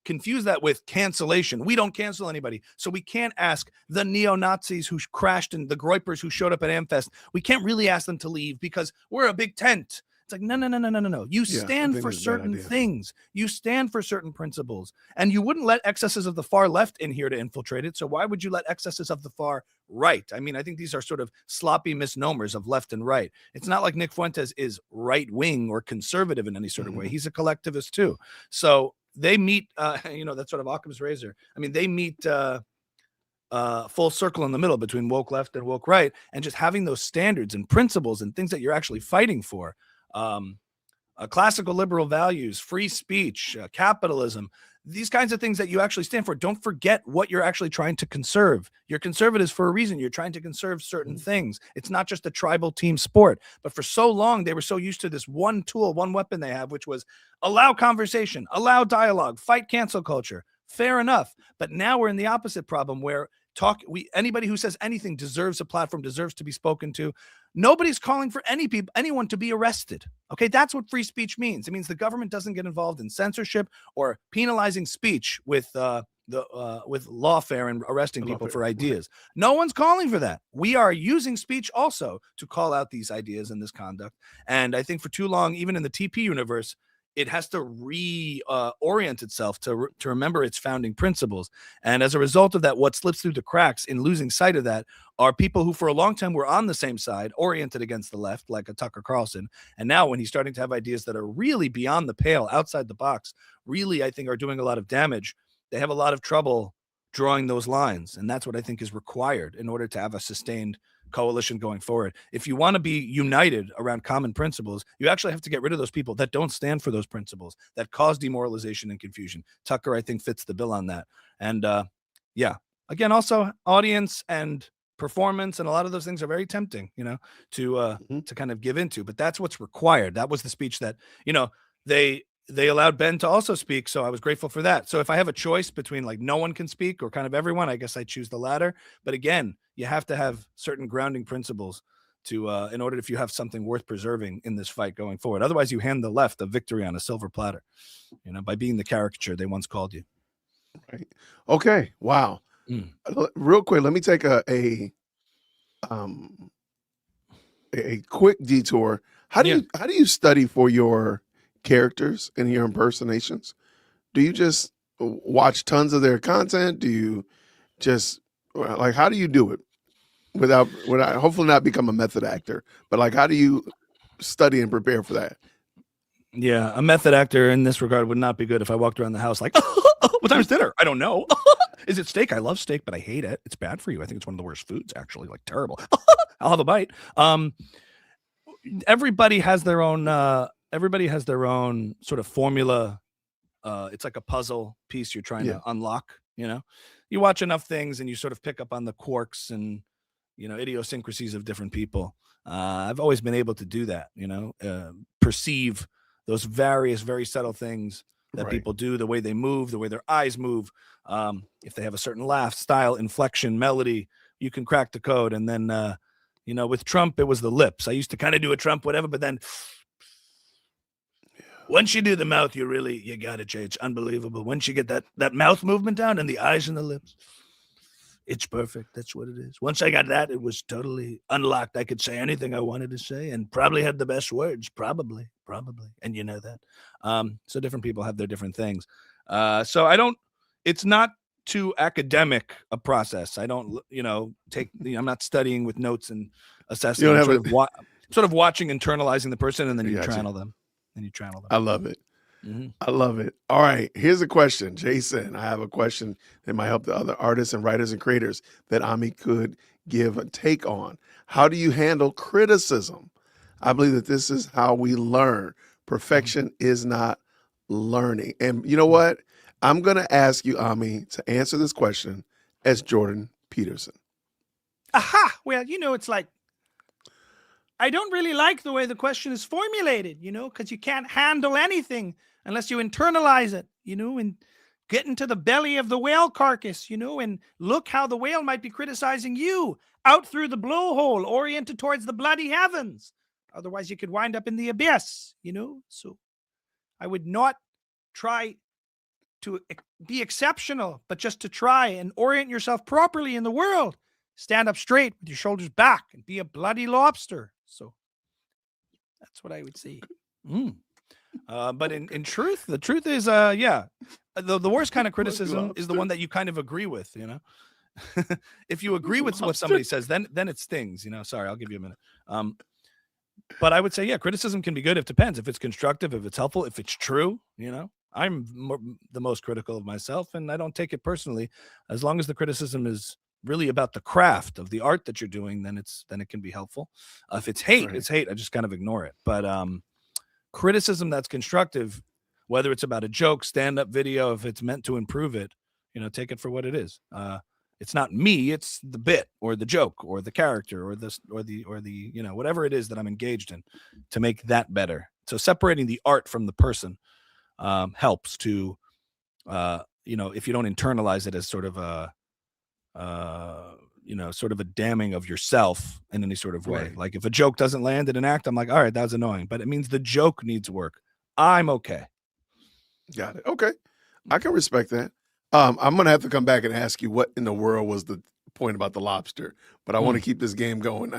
confuse that with cancellation. We don't cancel anybody. So we can't ask the neo-Nazis who crashed and the Groypers who showed up at Amfest. We can't really ask them to leave because we're a big tent. It's like, no. You stand for certain things. You stand for certain principles. And you wouldn't let excesses of the far left in here to infiltrate it. So why would you let excesses of the far right? I mean, I think these are sort of sloppy misnomers of left and right. It's not like Nick Fuentes is right-wing or conservative in any sort of way. He's a collectivist too. So they meet, that sort of Occam's razor. I mean, they meet full circle in the middle between woke left and woke right, and just having those standards and principles and things that you're actually fighting for. Classical liberal values, free speech, capitalism, these kinds of things that you actually stand for. Don't forget what you're actually trying to conserve. You're conservatives for a reason. You're trying to conserve certain things. It's not just a tribal team sport. But for so long, they were so used to this one tool, one weapon they have, which was allow conversation, allow dialogue, fight cancel culture. Fair enough. But now we're in the opposite problem, where anybody who says anything deserves a platform, deserves to be spoken to. Nobody's calling for anyone to be arrested. Okay, that's what free speech means. It means the government doesn't get involved in censorship or penalizing speech with lawfare and arresting people for ideas. No one's calling for that. We are using speech also to call out these ideas and this conduct. And I think for too long, even in the TP universe, it has to reorient itself to remember its founding principles. And as a result of that, what slips through the cracks in losing sight of that are people who for a long time were on the same side, oriented against the left, like a Tucker Carlson. And now when he's starting to have ideas that are really beyond the pale, outside the box, really, I think, are doing a lot of damage, they have a lot of trouble drawing those lines. And that's what I think is required in order to have a sustained coalition going forward. If you want to be united around common principles, you actually have to get rid of those people that don't stand for those principles, that cause demoralization and confusion. Tucker, I think, fits the bill on that. And again, also audience and performance and a lot of those things are very tempting, to kind of give into. But that's what's required. That was the speech that, they allowed Ben to also speak. So I was grateful for that. So if I have a choice between like no one can speak or kind of everyone, I guess I choose the latter. But again, you have to have certain grounding principles to in order, if you have something worth preserving in this fight going forward. Otherwise, you hand the left a victory on a silver platter, by being the caricature they once called you. Right. Okay. Wow. Real quick, let me take a quick detour. How do you study for your characters and your impersonations? Do you just watch tons of their content? Do you just how do you do it without hopefully not become a method actor, but how do you study and prepare for that? Yeah, a method actor in this regard would not be good if I walked around the house like, what time's dinner? I don't know. Is it steak? I love steak, but I hate it. It's bad for you. I think it's one of the worst foods, actually, like terrible. I'll have a bite. Everybody has their own sort of formula. It's like a puzzle piece you're trying to unlock. You watch enough things and you sort of pick up on the quirks and idiosyncrasies of different people. I've always been able to do that, perceive those various, very subtle things that people do, the way they move, the way their eyes move. If they have a certain laugh, style, inflection, melody, you can crack the code. And then, with Trump, it was the lips. I used to kind of do a Trump, whatever, but then once you do the mouth, you got it, Jay. It's unbelievable. Once you get that mouth movement down and the eyes and the lips, it's perfect. That's what it is. Once I got that, it was totally unlocked. I could say anything I wanted to say and probably had the best words. Probably. And you know that. So different people have their different things. So it's not too academic a process. I don't, I'm not studying with notes and assessing. You don't have sort of watching, internalizing the person, and then you channel them. I love it. Mm-hmm. I love it. All right. Here's a question. Jason, I have a question that might help the other artists and writers and creators that Ammy could give a take on. How do you handle criticism? I believe that this is how we learn. Perfection is not learning. And you know what? I'm going to ask you, Ammy, to answer this question as Jordan Peterson. Aha! Well, it's like, I don't really like the way the question is formulated, because you can't handle anything unless you internalize it, and get into the belly of the whale carcass, and look how the whale might be criticizing you out through the blowhole, oriented towards the bloody heavens. Otherwise, you could wind up in the abyss, So I would not try to be exceptional, but just to try and orient yourself properly in the world. Stand up straight with your shoulders back and be a bloody lobster. So that's what I would say. But in truth, the truth is, the worst kind of criticism is the one that you kind of agree with, If you agree with what somebody says, then it stings, Sorry, I'll give you a minute. But I would say, criticism can be good. It depends if it's constructive, if it's helpful, if it's true, I'm the most critical of myself, and I don't take it personally. As long as the criticism is really about the craft of the art that you're doing, then it can be helpful. If it's hate, it's hate. I just kind of ignore it. But criticism that's constructive, whether it's about a joke, stand-up video, if it's meant to improve it, take it for what it is. It's not me, it's the bit or the joke or the character or the whatever it is that I'm engaged in to make that better. So separating the art from the person helps to, if you don't internalize it as sort of a damning of yourself in any sort of way. Right. Like if a joke doesn't land in an act, I'm like, all right, that's annoying, but it means the joke needs work. I'm okay. Got it. Okay. I can respect that. I'm going to have to come back and ask you what in the world was the point about the lobster, but I want to keep this game going.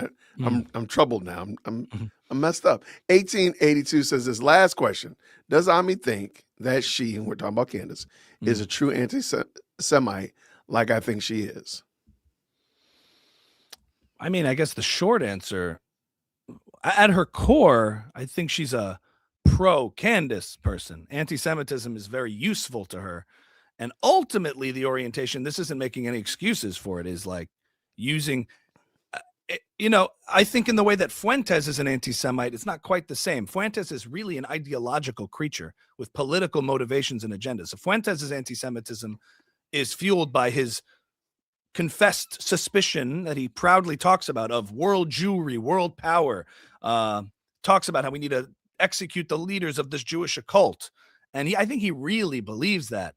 I'm troubled now. I'm messed up. 1882 says this last question. Does Ammy think that she, and we're talking about Candace, is a true anti-Semite like I think she is? I mean, I guess the short answer, at her core, I think she's a pro-Candace person. Anti-Semitism is very useful to her. And ultimately, the orientation, this isn't making any excuses for it, is like using, I think in the way that Fuentes is an anti-Semite, it's not quite the same. Fuentes is really an ideological creature with political motivations and agendas. So Fuentes' anti-Semitism is fueled by his confessed suspicion that he proudly talks about of world Jewry, world power, talks about how we need to execute the leaders of this Jewish occult. And I think he really believes that.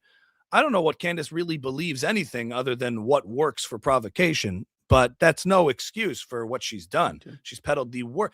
I don't know what Candace really believes anything other than what works for provocation, but that's no excuse for what she's done. Okay. She's peddled the word,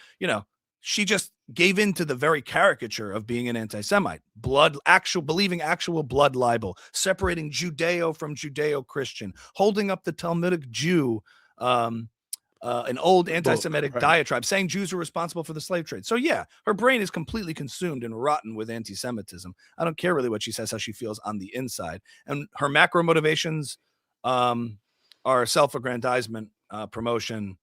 she just gave in to the very caricature of being an anti-Semite, believing actual blood libel, separating Judeo from Judeo-Christian, holding up the Talmudic Jew, an old anti-Semitic diatribe, saying Jews are responsible for the slave trade. So yeah, her brain is completely consumed and rotten with anti-Semitism. I don't care really what she says, how she feels on the inside. And her macro motivations are self-aggrandizement, promotion,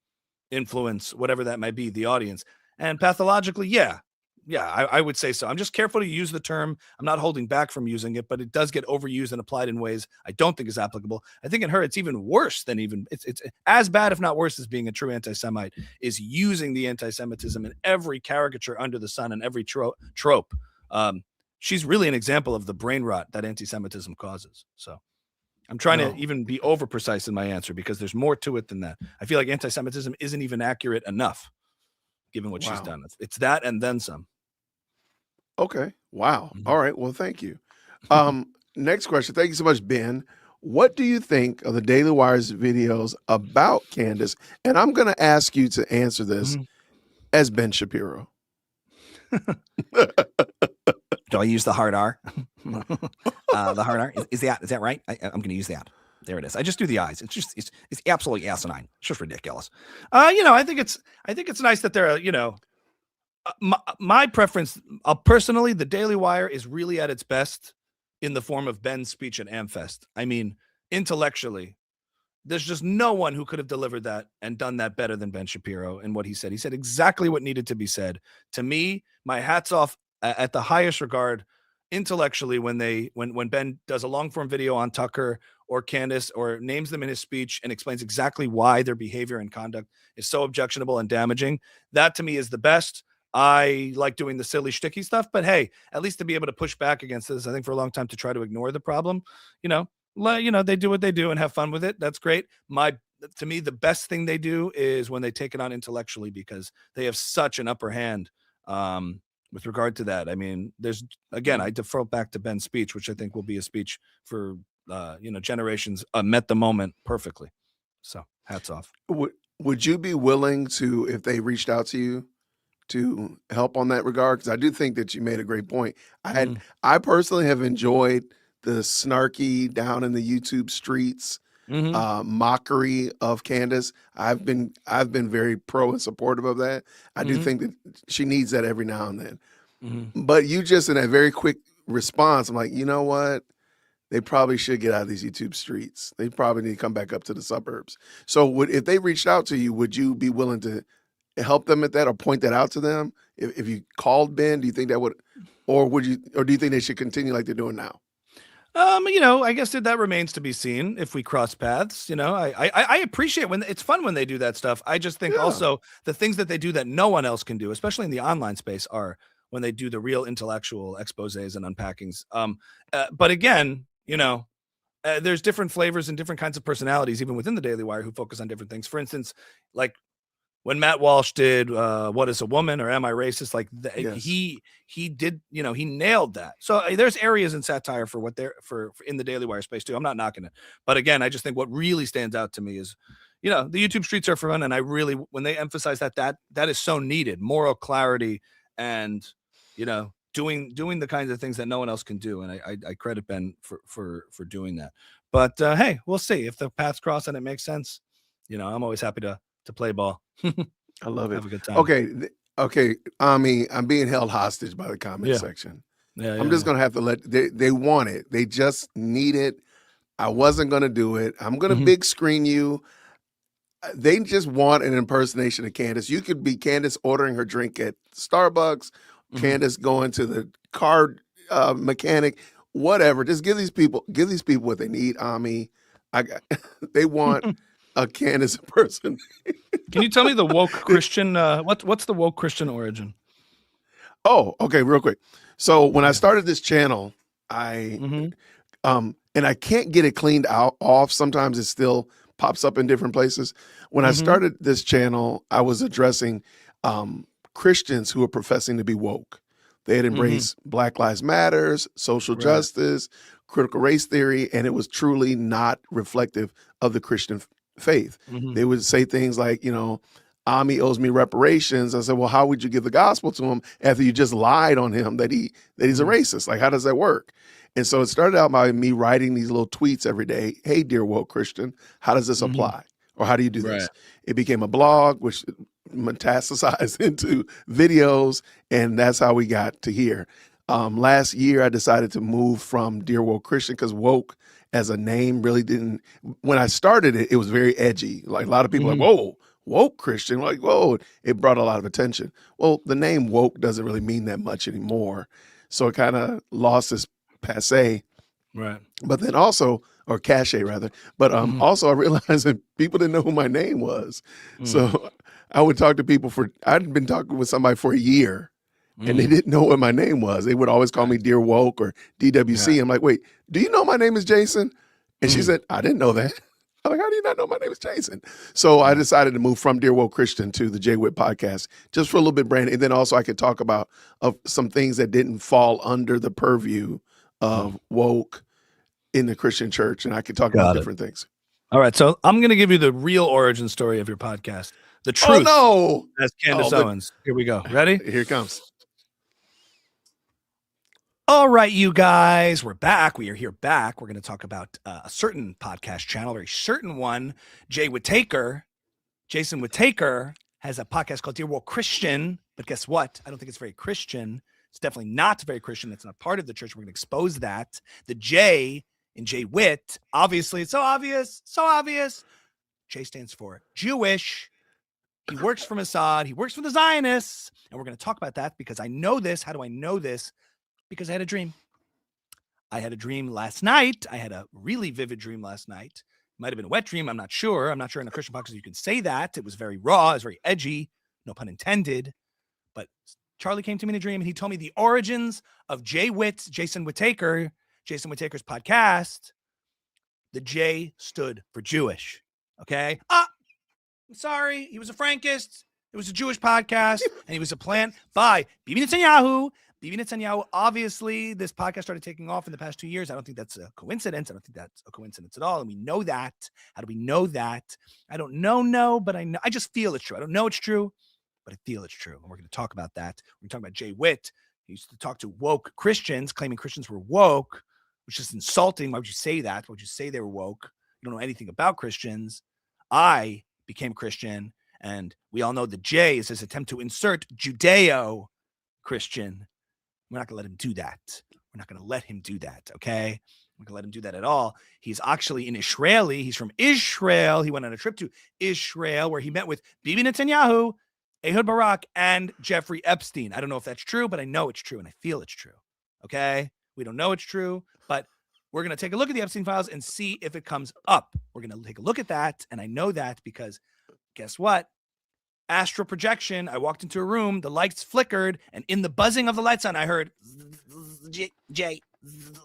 influence, whatever that might be, the audience. And pathologically, I would say so. I'm just careful to use the term. I'm not holding back from using it, but it does get overused and applied in ways I don't think is applicable. I think in her, it's even worse than it's as bad, if not worse, as being a true anti-Semite, is using the anti-Semitism in every caricature under the sun and every trope. She's really an example of the brain rot that anti-Semitism causes. So I'm trying No. to even be over precise in my answer because there's more to it than that. I feel like anti-Semitism isn't even accurate enough, given what she's Wow. done. It's that and then some. Okay. Wow. Mhm. All right. Well, thank you. Next question. Thank you so much, Ben. What do you think of the Daily Wire's videos about Candace? And I'm going to ask you to answer this Mhm. as Ben Shapiro. Do I use the hard R? The hard R is that right? I'm going to use that. There it is. I just do the eyes. It's absolutely asinine. It's just ridiculous. I think it's nice that they're my preference personally. The Daily Wire is really at its best in the form of Ben's speech at Amfest. I mean, intellectually, there's just no one who could have delivered that and done that better than Ben Shapiro and what he said. He said exactly what needed to be said. To me, my hat's off at the highest regard intellectually when Ben does a long form video on Tucker or Candace or names them in his speech and explains exactly why their behavior and conduct is so objectionable and damaging. That to me is the best. I like doing the silly shticky stuff, but hey, at least to be able to push back against this, I think for a long time to try to ignore the problem, they do what they do and have fun with it. That's great. To me, the best thing they do is when they take it on intellectually because they have such an upper hand with regard to that. I mean, I defer back to Ben's speech, which I think will be a speech for generations. Met the moment perfectly. So hats off. Would you be willing to, if they reached out to you, to help on that regard? Because I do think that you made a great point. I personally have enjoyed the snarky down in the YouTube streets mockery of Candace. I've been very pro and supportive of that. I do think that she needs that every now and then. But you just in that very quick response, I'm like, you know what? They probably should get out of these YouTube streets. They probably need to come back up to the suburbs. So if they reached out to you, would you be willing to help them at that or point that out to them? If you called Ben, do you think that would, or do you think they should continue like they're doing now? I guess that remains to be seen if we cross paths. I appreciate when it's fun when they do that stuff. I just think also the things that they do that no one else can do, especially in the online space, are when they do the real intellectual exposés and unpackings. But again, there's different flavors and different kinds of personalities, even within the Daily Wire, who focus on different things. For instance, like when Matt Walsh did What Is a Woman or Am I Racist? He did, he nailed that. So there's areas in satire for what they're for in the Daily Wire space too. I'm not knocking it. But again, I just think what really stands out to me is, the YouTube streets are fun. And I really, when they emphasize that is so needed, moral clarity and, doing the kinds of things that no one else can do. And I credit Ben for doing that. But hey, we'll see if the paths cross and it makes sense. I'm always happy to play ball. I love it. Have a good time. Okay. Ammy, I'm being held hostage by the comment section. I'm just gonna have to they want it. They just need it. I wasn't gonna do it. I'm gonna big screen you. They just want an impersonation of Candace. You could be Candace ordering her drink at Starbucks, Candace going to the car mechanic, whatever. Just give these people what they need, Ammy. They want a Candace person. Can you tell me the woke Christian? What's the woke Christian origin? Oh, okay, real quick. So when I started this channel, and I can't get it cleaned off. Sometimes it still pops up in different places. When I started this channel, I was addressing Christians who were professing to be woke. They had embraced Black Lives Matters, social justice, critical race theory, and it was truly not reflective of the Christian faith. They would say things like, Ammy owes me reparations. I said, well, how would you give the gospel to him after you just lied on him that he's a racist? Like, how does that work? And so it started out by me writing these little tweets every day. Hey, dear woke Christian, how does this apply? Or how do you do this? It became a blog, which metastasized into videos, and that's how we got to here. Last year, I decided to move from Dear Woke Christian because woke as a name really didn't. When I started it, it was very edgy. Like a lot of people like, whoa, woke Christian. Like, whoa, it brought a lot of attention. Well, the name woke doesn't really mean that much anymore. So it kind of lost its passe. Right. But then also, or cachet rather, but also I realized that people didn't know who my name was. So I would talk to people I'd been talking with somebody for a year and they didn't know what my name was. They would always call me Dear Woke or DWC. I'm like, wait, do you know my name is Jason? And she said, I didn't know that. I'm like, how do you not know my name is Jason? So I decided to move from Dear Woke Christian to the Jay Witt podcast just for a little bit, Brandon. And then also I could talk about some things that didn't fall under the purview of woke in the Christian church. And I could talk about different things. All right. So I'm going to give you the real origin story of your podcast. The truth. Oh, no. As Candace Owens. Here we go. Ready? Here it comes. All right, you guys, we're back. We are here back. We're going to talk about a certain podcast channel, a very certain one. Jason Whittaker has a podcast called Dear Woke Christian. But guess what? I don't think it's very Christian. It's definitely not very Christian. It's not part of the church. We're going to expose that. The J in Jay Witt, obviously, it's so obvious. J stands for Jewish. He works for Mossad. He works for the Zionists. And we're going to talk about that because I know this. How do I know this? Because I had a dream. I had a dream last night. I had a really vivid dream last night. It might have been a wet dream. I'm not sure. I'm not sure in a Christian podcast you can say that. It was very raw. It was very edgy. No pun intended. But Charlie came to me in a dream and he told me the origins of Jason Whittaker's podcast. The J stood for Jewish. Okay? I'm sorry. He was a Frankist. It was a Jewish podcast. And he was a plant by Bibi Netanyahu. Bibi Netanyahu, obviously, this podcast started taking off in the past 2 years. I don't think that's a coincidence. I don't think that's a coincidence at all. And we know that. How do we know that? I don't know, but I know. I just feel it's true. I don't know it's true, but I feel it's true. And we're going to talk about that. We're going to talk about Jay Witt. He used to talk to woke Christians, claiming Christians were woke, which is insulting. Why would you say that? Why would you say they were woke? You don't know anything about Christians. I became Christian, and we all know the J is his attempt to insert Judeo-Christian. We're not going to let him do that. We're not going to let him do that, okay? We're not going to let him do that at all. He's actually an Israeli. He's from Israel. He went on a trip to Israel where he met with Bibi Netanyahu, Ehud Barak, and Jeffrey Epstein. I don't know if that's true, but I know it's true, and I feel it's true, okay? We don't know it's true, but we're going to take a look at the Epstein files and see if it comes up. We're going to take a look at that, and I know that because guess what? Astral projection. I walked into a room, the lights flickered, and in the buzzing of the lights on, I heard Jay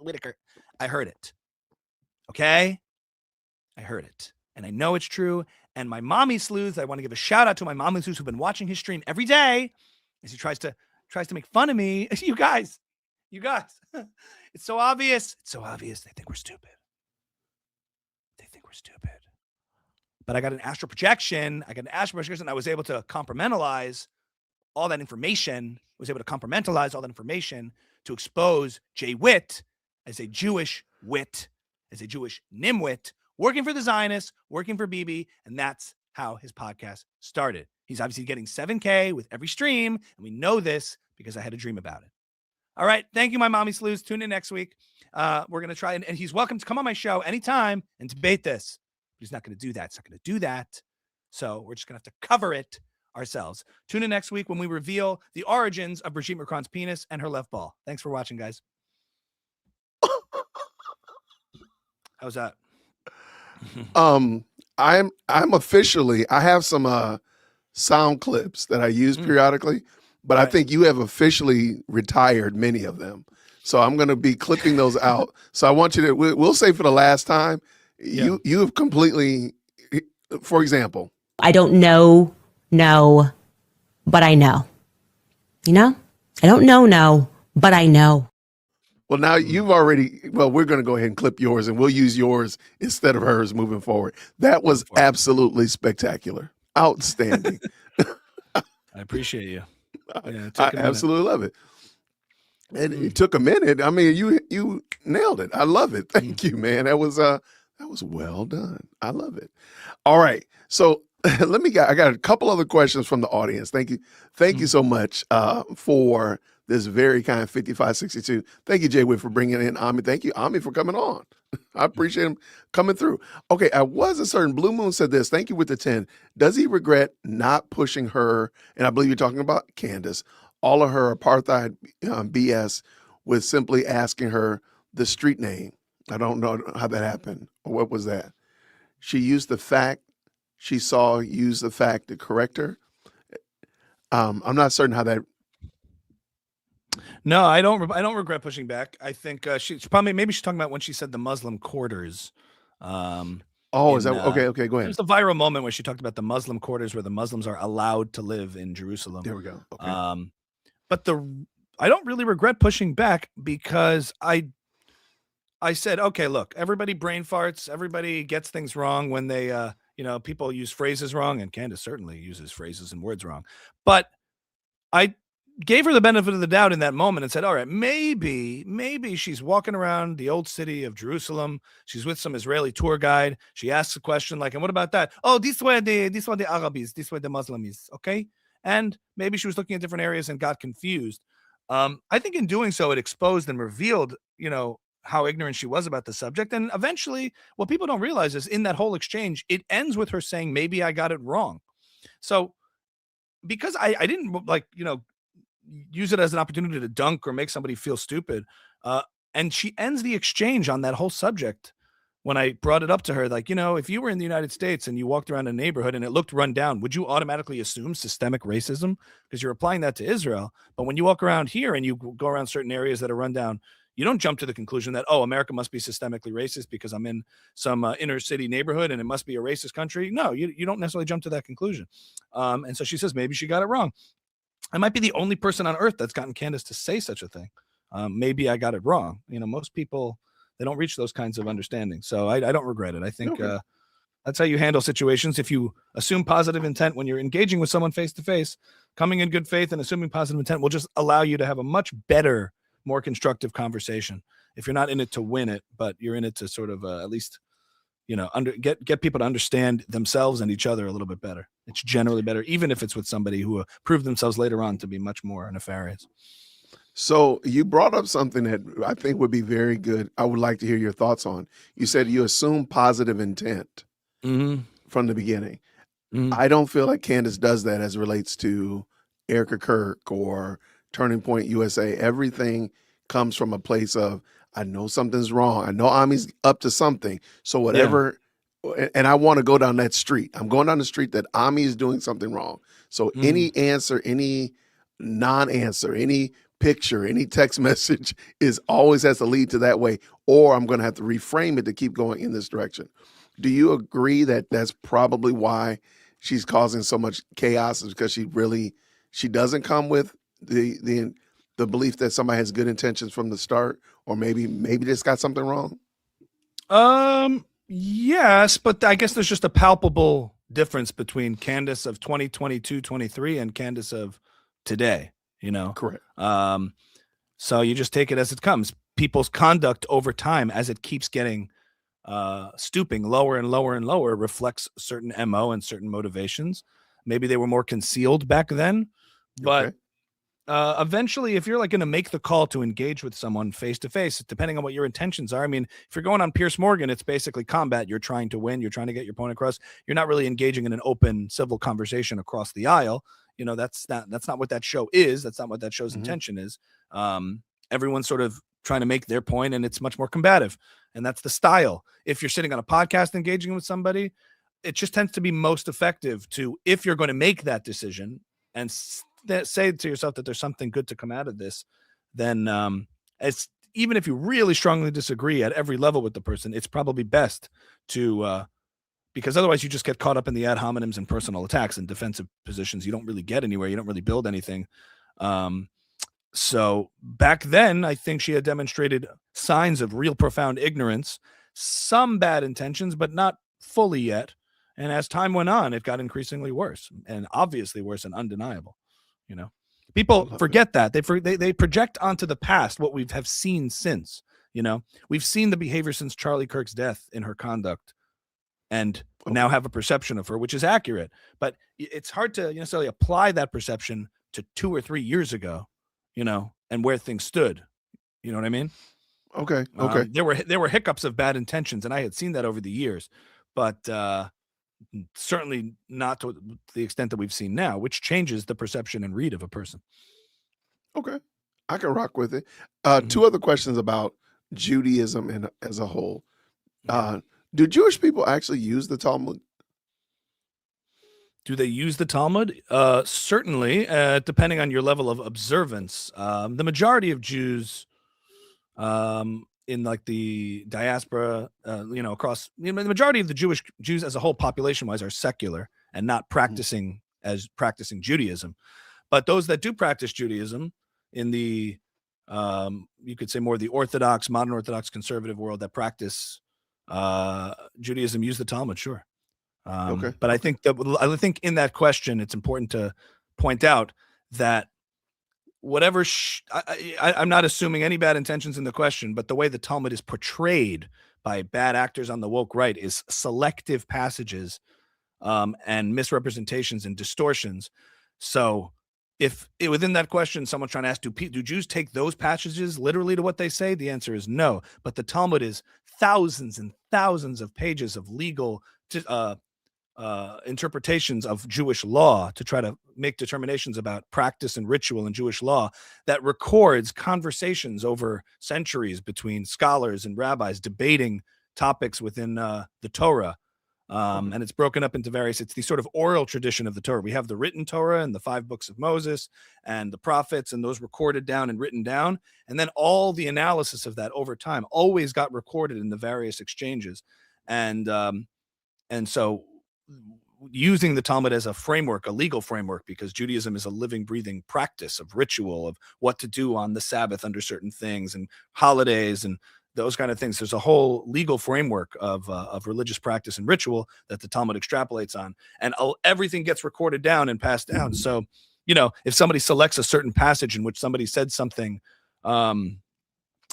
Whittaker. I heard it. Okay? I heard it. And I know it's true. And my mommy sleuths, I want to give a shout out to my mommy sleuths who've been watching his stream every day as he tries to make fun of me. You guys, it's so obvious. It's so obvious. They think we're stupid. But I got an astral projection. And I was able to compartmentalize all that information. To expose Jay Witt as a Jewish wit, as a Jewish nimwit, working for the Zionists, working for Bibi, and that's how his podcast started. He's obviously getting 7K with every stream, and we know this because I had a dream about it. All right. Thank you, my mommy sleuths. Tune in next week. We're going to try, and he's welcome to come on my show anytime and debate this. He's not going to do that. So we're just going to have to cover it ourselves. Tune in next week when we reveal the origins of Brigitte Macron's penis and her left ball. Thanks for watching, guys. How's that? I'm officially, I have some sound clips that I use periodically, but I think you have officially retired many of them. So I'm going to be clipping those out. So I want you to, we'll say for the last time, you have completely, for example. I don't know, but I know. I don't know, but I know. Well, now you've already, we're going to go ahead and clip yours and we'll use yours instead of hers moving forward. That was absolutely spectacular. Outstanding. I appreciate you. Yeah, I absolutely love it. And it took a minute. I mean, you nailed it. I love it. Thank you, man. That was well done. I love it. All right. So I got a couple other questions from the audience. Thank you so much for this very kind 5562. Thank you, Jay Witt, for bringing in Ammy. Thank you, Ammy, for coming on. I appreciate him coming through. Okay, I was a certain Blue Moon said this. Thank you with the 10. Does he regret not pushing her, and I believe you're talking about Candace, all of her apartheid BS with simply asking her the street name? I don't know how that happened. What was that? She used the fact she saw use the fact to correct her. I'm not certain how that. No, I don't regret pushing back. I think she's talking about when she said the Muslim quarters. Oh, is in, that okay? Okay, go It ahead. was the viral moment where she talked about the Muslim quarters where the Muslims are allowed to live in Jerusalem. There we go. Okay. But I don't really regret pushing back because I said, okay, look, everybody brain farts, everybody gets things wrong when they people use phrases wrong, and Candace certainly uses phrases and words wrong. But I gave her the benefit of the doubt in that moment and said, all right, maybe she's walking around the old city of Jerusalem. She's with some Israeli tour guide. She asks a question like, and what about that? Oh, this way the Arabis, this way the Muslims. Okay. And maybe she was looking at different areas and got confused. I think in doing so, it exposed and revealed, how ignorant she was about the subject. And eventually, what people don't realize is in that whole exchange, it ends with her saying, maybe I got it wrong. So because I didn't use it as an opportunity to dunk or make somebody feel stupid. And she ends the exchange on that whole subject when I brought it up to her, like, if you were in the United States and you walked around a neighborhood and it looked run down, would you automatically assume systemic racism? Because you're applying that to Israel. But when you walk around here and you go around certain areas that are run down, you don't jump to the conclusion that, oh, America must be systemically racist because I'm in some inner city neighborhood and it must be a racist country. No, you don't necessarily jump to that conclusion. And so she says, maybe she got it wrong. I might be the only person on earth that's gotten Candace to say such a thing. Maybe I got it wrong. Most people, they don't reach those kinds of understanding. So I don't regret it. I think that's how you handle situations. If you assume positive intent when you're engaging with someone face to face, coming in good faith and assuming positive intent will just allow you to have a much better, more constructive conversation. If you're not in it to win it, but you're in it to sort of at least get people to understand themselves and each other a little bit better. It's generally better, even if it's with somebody who proved themselves later on to be much more nefarious. So you brought up something that I think would be very good. I would like to hear your thoughts on. You said you assume positive intent from the beginning. I don't feel like Candace does that as it relates to Erica Kirk or Turning Point USA. Everything comes from a place of, I know something's wrong. I know Ammy's up to something. So whatever, and I want to go down that street. I'm going down the street that Ammy is doing something wrong. So any answer, any non-answer, any picture, any text message is always has to lead to that way, or I'm going to have to reframe it to keep going in this direction. Do you agree that that's probably why she's causing so much chaos, is because she doesn't come with the belief that somebody has good intentions from the start, or maybe just got something wrong? Yes, but I guess there's just a palpable difference between Candace of 2022, 23 and Candace of today, Correct. So you just take it as it comes. People's conduct over time, as it keeps getting stooping lower and lower and lower, reflects certain MO and certain motivations. Maybe they were more concealed back then, but eventually, if you're going to make the call to engage with someone face to face, depending on what your intentions are. I mean, if you're going on Piers Morgan, it's basically combat. You're trying to win. You're trying to get your point across. You're not really engaging in an open civil conversation across the aisle. That's not what that show is. That's not what that show's intention is. Everyone's sort of trying to make their point, and it's much more combative. And that's the style. If you're sitting on a podcast engaging with somebody, it just tends to be most effective to, if you're going to make that decision and say to yourself that there's something good to come out of this, then it's, even if you really strongly disagree at every level with the person, it's probably best to because otherwise you just get caught up in the ad hominems and personal attacks and defensive positions. You don't really get anywhere. You don't really build anything. So back then, I think she had demonstrated signs of real profound ignorance, some bad intentions, but not fully yet. And as time went on, it got increasingly worse, and obviously worse and undeniable. People forget that. They project onto the past what we have seen since. We've seen the behavior since Charlie Kirk's death in her conduct, and now have a perception of her, which is accurate. But it's hard to necessarily apply that perception to 2 or 3 years ago, and where things stood. You know what I mean? Okay. There were hiccups of bad intentions, and I had seen that over the years, but certainly not to the extent that we've seen now, which changes the perception and read of a person. Okay. I can rock with it. 2 other questions about Judaism and as a whole. Do Jewish people actually use the Talmud? Do they use the Talmud? Certainly, depending on your level of observance. The majority of Jews in like the diaspora, across the majority of the Jews as a whole population wise are secular and not practicing Judaism. But those that do practice Judaism in the, you could say more the Orthodox, modern Orthodox conservative world that practice Judaism use the Talmud, sure. But I think in that question, it's important to point out that whatever I'm not assuming any bad intentions in the question, but the way the Talmud is portrayed by bad actors on the woke right is selective passages and misrepresentations and distortions. So if within that question, someone's trying to ask, do Jews take those passages literally to what they say? The answer is no. But the Talmud is thousands and thousands of pages of legal interpretations of Jewish law to try to make determinations about practice and ritual in Jewish law that records conversations over centuries between scholars and rabbis debating topics within the Torah. And it's broken up into it's the sort of oral tradition of the Torah. We have the written Torah and the 5 books of Moses and the prophets, and those recorded down and written down. And then all the analysis of that over time always got recorded in the various exchanges. And so using the Talmud as a framework, a legal framework, because Judaism is a living, breathing practice of ritual, of what to do on the Sabbath under certain things and holidays and those kind of things. There's a whole legal framework of religious practice and ritual that the Talmud extrapolates on, and everything gets recorded down and passed down. So, if somebody selects a certain passage in which somebody said something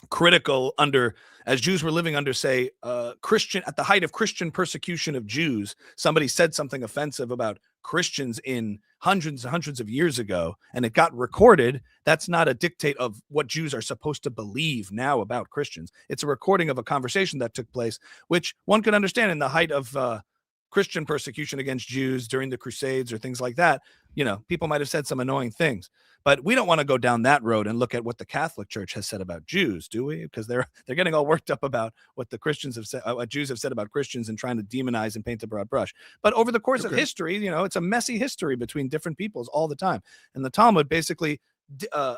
critical as Jews were living under, say, Christian, at the height of Christian persecution of Jews, somebody said something offensive about Christians in hundreds and hundreds of years ago, and it got recorded. That's not a dictate of what Jews are supposed to believe now about Christians. It's a recording of a conversation that took place, which one could understand in the height of Christian persecution against Jews during the Crusades or things like that. People might have said some annoying things, but we don't want to go down that road and look at what the Catholic Church has said about Jews, do we? Because they're getting all worked up about what the Christians have said, what Jews have said about Christians, and trying to demonize and paint a broad brush. But over the course of history, it's a messy history between different peoples all the time. And the Talmud basically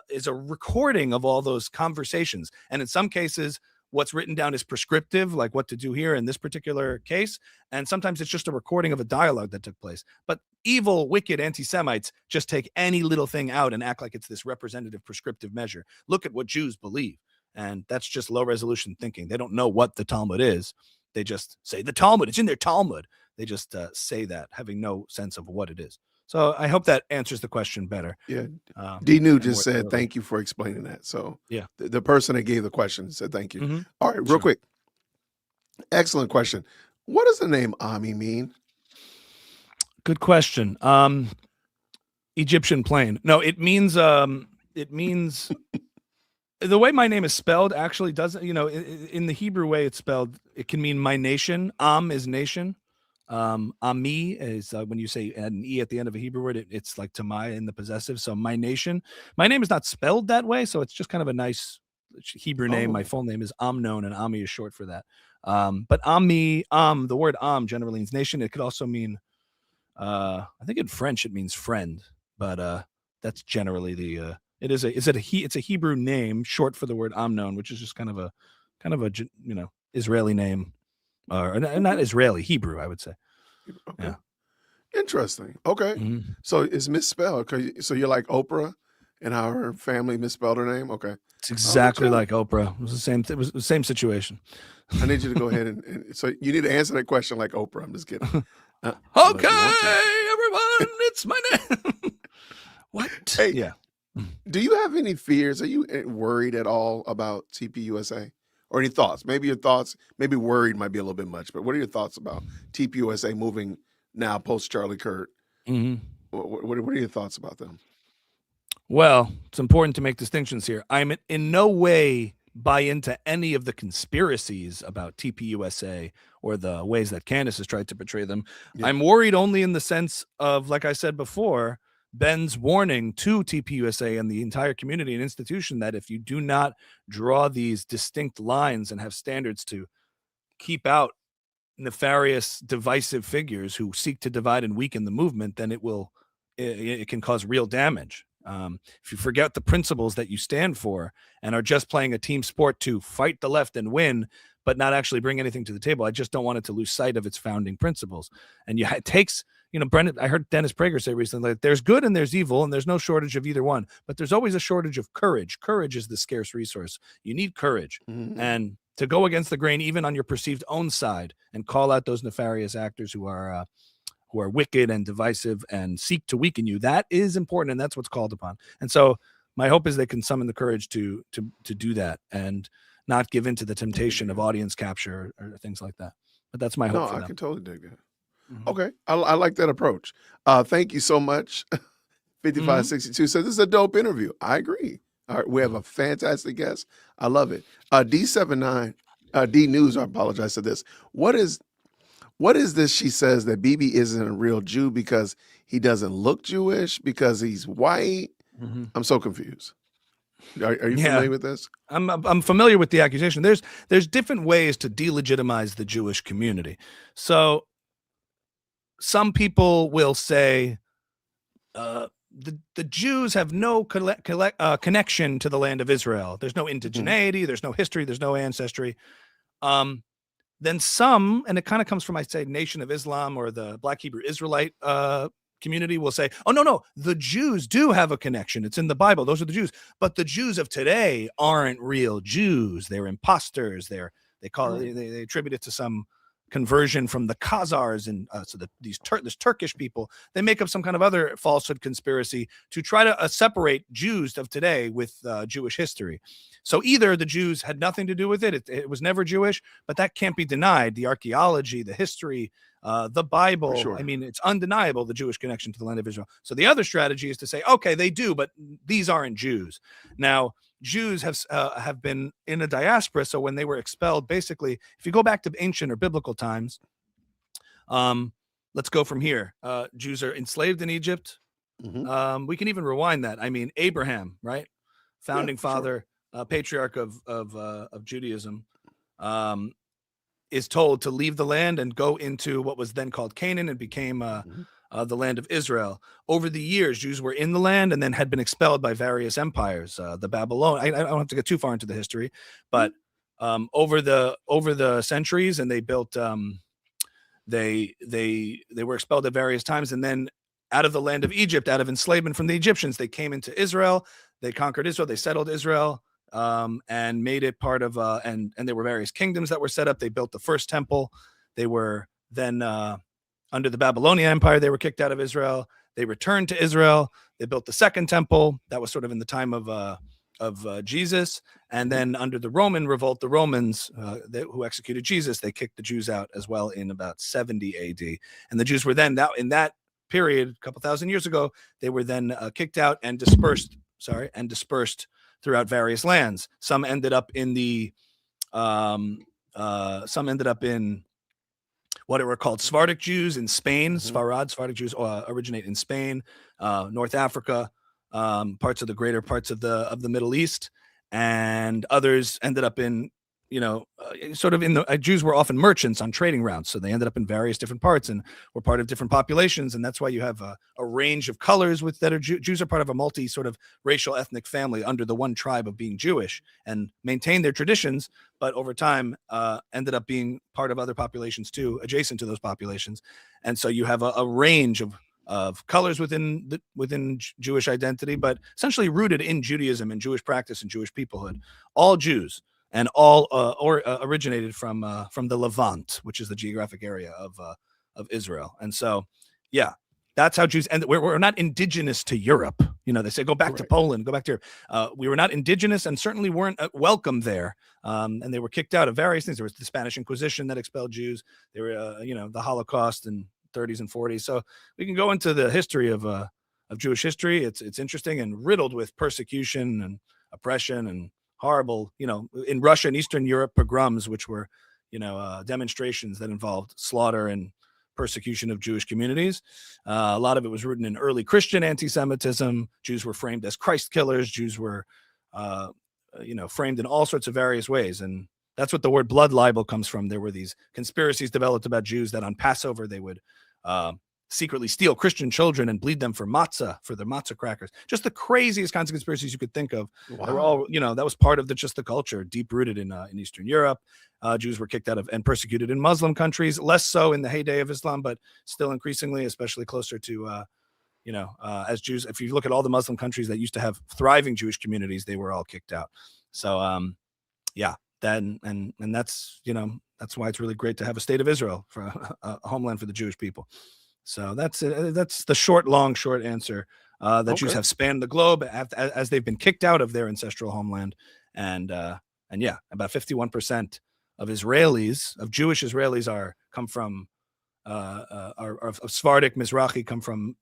is a recording of all those conversations. And in some cases, what's written down is prescriptive, like what to do here in this particular case. And sometimes it's just a recording of a dialogue that took place. But evil, wicked anti-Semites just take any little thing out and act like it's this representative prescriptive measure. Look at what Jews believe. And that's just low resolution thinking. They don't know what the Talmud is. They just say the Talmud, it's in their Talmud. They just say that, having no sense of what it is. So I hope that answers the question better. Yeah. D-New just said, thank you for explaining that. So yeah, the person that gave the question said, thank you. Mm-hmm. All right, real quick. Excellent question. What does the name Ammy mean? Good question. Egyptian plain. No, it means the way my name is spelled actually doesn't, in the Hebrew way it's spelled, it can mean my nation. Am is nation. Ami is when you say an E at the end of a Hebrew word, it's like to my in the possessive. So my nation. My name is not spelled that way, so it's just kind of a nice Hebrew name. My full name is Amnon, and Ami is short for that. But Ami, the word Am generally means nation. It could also mean, I think in French it means friend, but that's generally the. It's a Hebrew name short for the word Amnon, which is just kind of a Israeli name. Or not Israeli, Hebrew, I would say. Okay. Yeah. Interesting. Okay. Mm-hmm. So it's misspelled. So you're like Oprah and how her family misspelled her name? Okay. It's exactly like Oprah. It was the same. It was the same situation. I need you to go ahead and so you need to answer that question like Oprah. I'm just kidding. Okay, everyone, it's my name. What? Hey, yeah. Do you have any fears? Are you worried at all about TPUSA? Or any thoughts? Maybe your thoughts, maybe worried might be a little bit much, but what are your thoughts about TPUSA moving now post Charlie Kirk? Mm-hmm. What are your thoughts about them? Well, it's important to make distinctions here. I'm in no way buy into any of the conspiracies about TPUSA or the ways that Candace has tried to portray them. Yeah. I'm worried only in the sense of, like I said before, Ben's warning to TPUSA and the entire community and institution that if you do not draw these distinct lines and have standards to keep out nefarious, divisive figures who seek to divide and weaken the movement, then it can cause real damage. If you forget the principles that you stand for and are just playing a team sport to fight the left and win, but not actually bring anything to the table, I just don't want it to lose sight of its founding principles. And it takes, Brendan, I heard Dennis Prager say recently, like, there's good and there's evil, and there's no shortage of either one, but there's always a shortage of courage. Courage is the scarce resource. You need courage. Mhm. And to go against the grain, even on your perceived own side, and call out those nefarious actors who are wicked and divisive and seek to weaken you, that is important, and that's what's called upon. And so my hope is they can summon the courage to do that and not give in to the temptation of audience capture or things like that. But that's my hope No, for I them. can totally dig that. Mhm. Okay, I like that approach. Thank you so much. 5562 says this is a dope interview. I agree. All right, we have a fantastic guest. I love it. D79, D News, I apologize for this. What is this? She says that BB isn't a real Jew because he doesn't look Jewish, because he's white. Mhm. I'm so confused. Are you Yeah. familiar with this? I'm familiar with the accusation. There's different ways to delegitimize the Jewish community. So some people will say the Jews have no connection to the land of Israel. There's no indigeneity. There's no history. There's no ancestry. Then some, and it kind of comes from, I say, Nation of Islam or the Black Hebrew Israelite community, will say, oh, no, the Jews do have a connection. It's in the Bible. Those are the Jews. But the Jews of today aren't real Jews. They're imposters. They attribute it to some conversion from the Khazars, and so this Turkish people, they make up some kind of other falsehood conspiracy to try to separate Jews of today with Jewish history. So either the Jews had nothing to do with it, it was never Jewish, but that can't be denied. The archaeology, the history, the Bible, sure. I mean, it's undeniable, the Jewish connection to the land of Israel. So the other strategy is to say, okay, they do, but these aren't Jews. Now, Jews have been in a diaspora, so when they were expelled, basically, if you go back to ancient or biblical times, let's go from here. Jews are enslaved in Egypt. Mhm. We can even rewind that. I mean, Abraham, right? Founding father, patriarch of Judaism, is told to leave the land and go into what was then called Canaan and became the land of Israel. Over the years, Jews were in the land and then had been expelled by various empires. The Babylonian, I don't have to get too far into the history, but over the centuries, and they built, they were expelled at various times, and then out of the land of Egypt, out of enslavement from the Egyptians, they came into Israel. They conquered Israel. They settled Israel. And made it part of, and there were various kingdoms that were set up. They built the first temple. They were then under the Babylonian Empire. They were kicked out of Israel. They returned to Israel. They built the second temple. That was sort of in the time of Jesus. And then under the Roman revolt, the Romans who executed Jesus, they kicked the Jews out as well in about 70 AD. And the Jews were then, in that period, a couple thousand years ago, they were then kicked out and dispersed throughout various lands. Some ended up in what were called Sephardic Jews in Spain. Sephardic Jews originate in Spain, North Africa, parts of the Middle East, and others ended up in, Jews were often merchants on trading routes, so they ended up in various different parts and were part of different populations, and that's why you have a range of colors that are Jews are part of a multi sort of racial ethnic family under the one tribe of being Jewish, and maintain their traditions, but over time ended up being part of other populations too, adjacent to those populations, and so you have a range of colors within Jewish identity, but essentially rooted in Judaism and Jewish practice and Jewish peoplehood. All Jews. And all originated from the Levant, which is the geographic area of Israel. And so, yeah, that's how Jews. And we're not indigenous to Europe. They say go back to Poland, go back to Europe. We were not indigenous, and certainly weren't welcome there. And they were kicked out of various things. There was the Spanish Inquisition that expelled Jews. There were, the Holocaust in 30s and 40s. So we can go into the history of Jewish history. It's interesting and riddled with persecution and oppression and horrible, in Russia and Eastern Europe, pogroms, which were, demonstrations that involved slaughter and persecution of Jewish communities. A lot of it was rooted in early Christian anti-Semitism. Jews were framed as Christ killers. Jews were, framed in all sorts of various ways. And that's what the word blood libel comes from. There were these conspiracies developed about Jews that on Passover they would secretly steal Christian children and bleed them for matzah, for their matzah crackers. Just the craziest kinds of conspiracies you could think of. Wow. They were all, that was part of just the culture, deep rooted in Eastern Europe. Jews were kicked out of and persecuted in Muslim countries, less so in the heyday of Islam, but still increasingly, especially closer to, as Jews. If you look at all the Muslim countries that used to have thriving Jewish communities, they were all kicked out. So, then and that's that's why it's really great to have a state of Israel for a homeland for the Jewish people. So that's the short answer. That Jews have spanned the globe as they've been kicked out of their ancestral homeland, and about 51% of Israelis, of Jewish Israelis, come from of Sephardic Mizrahi, come from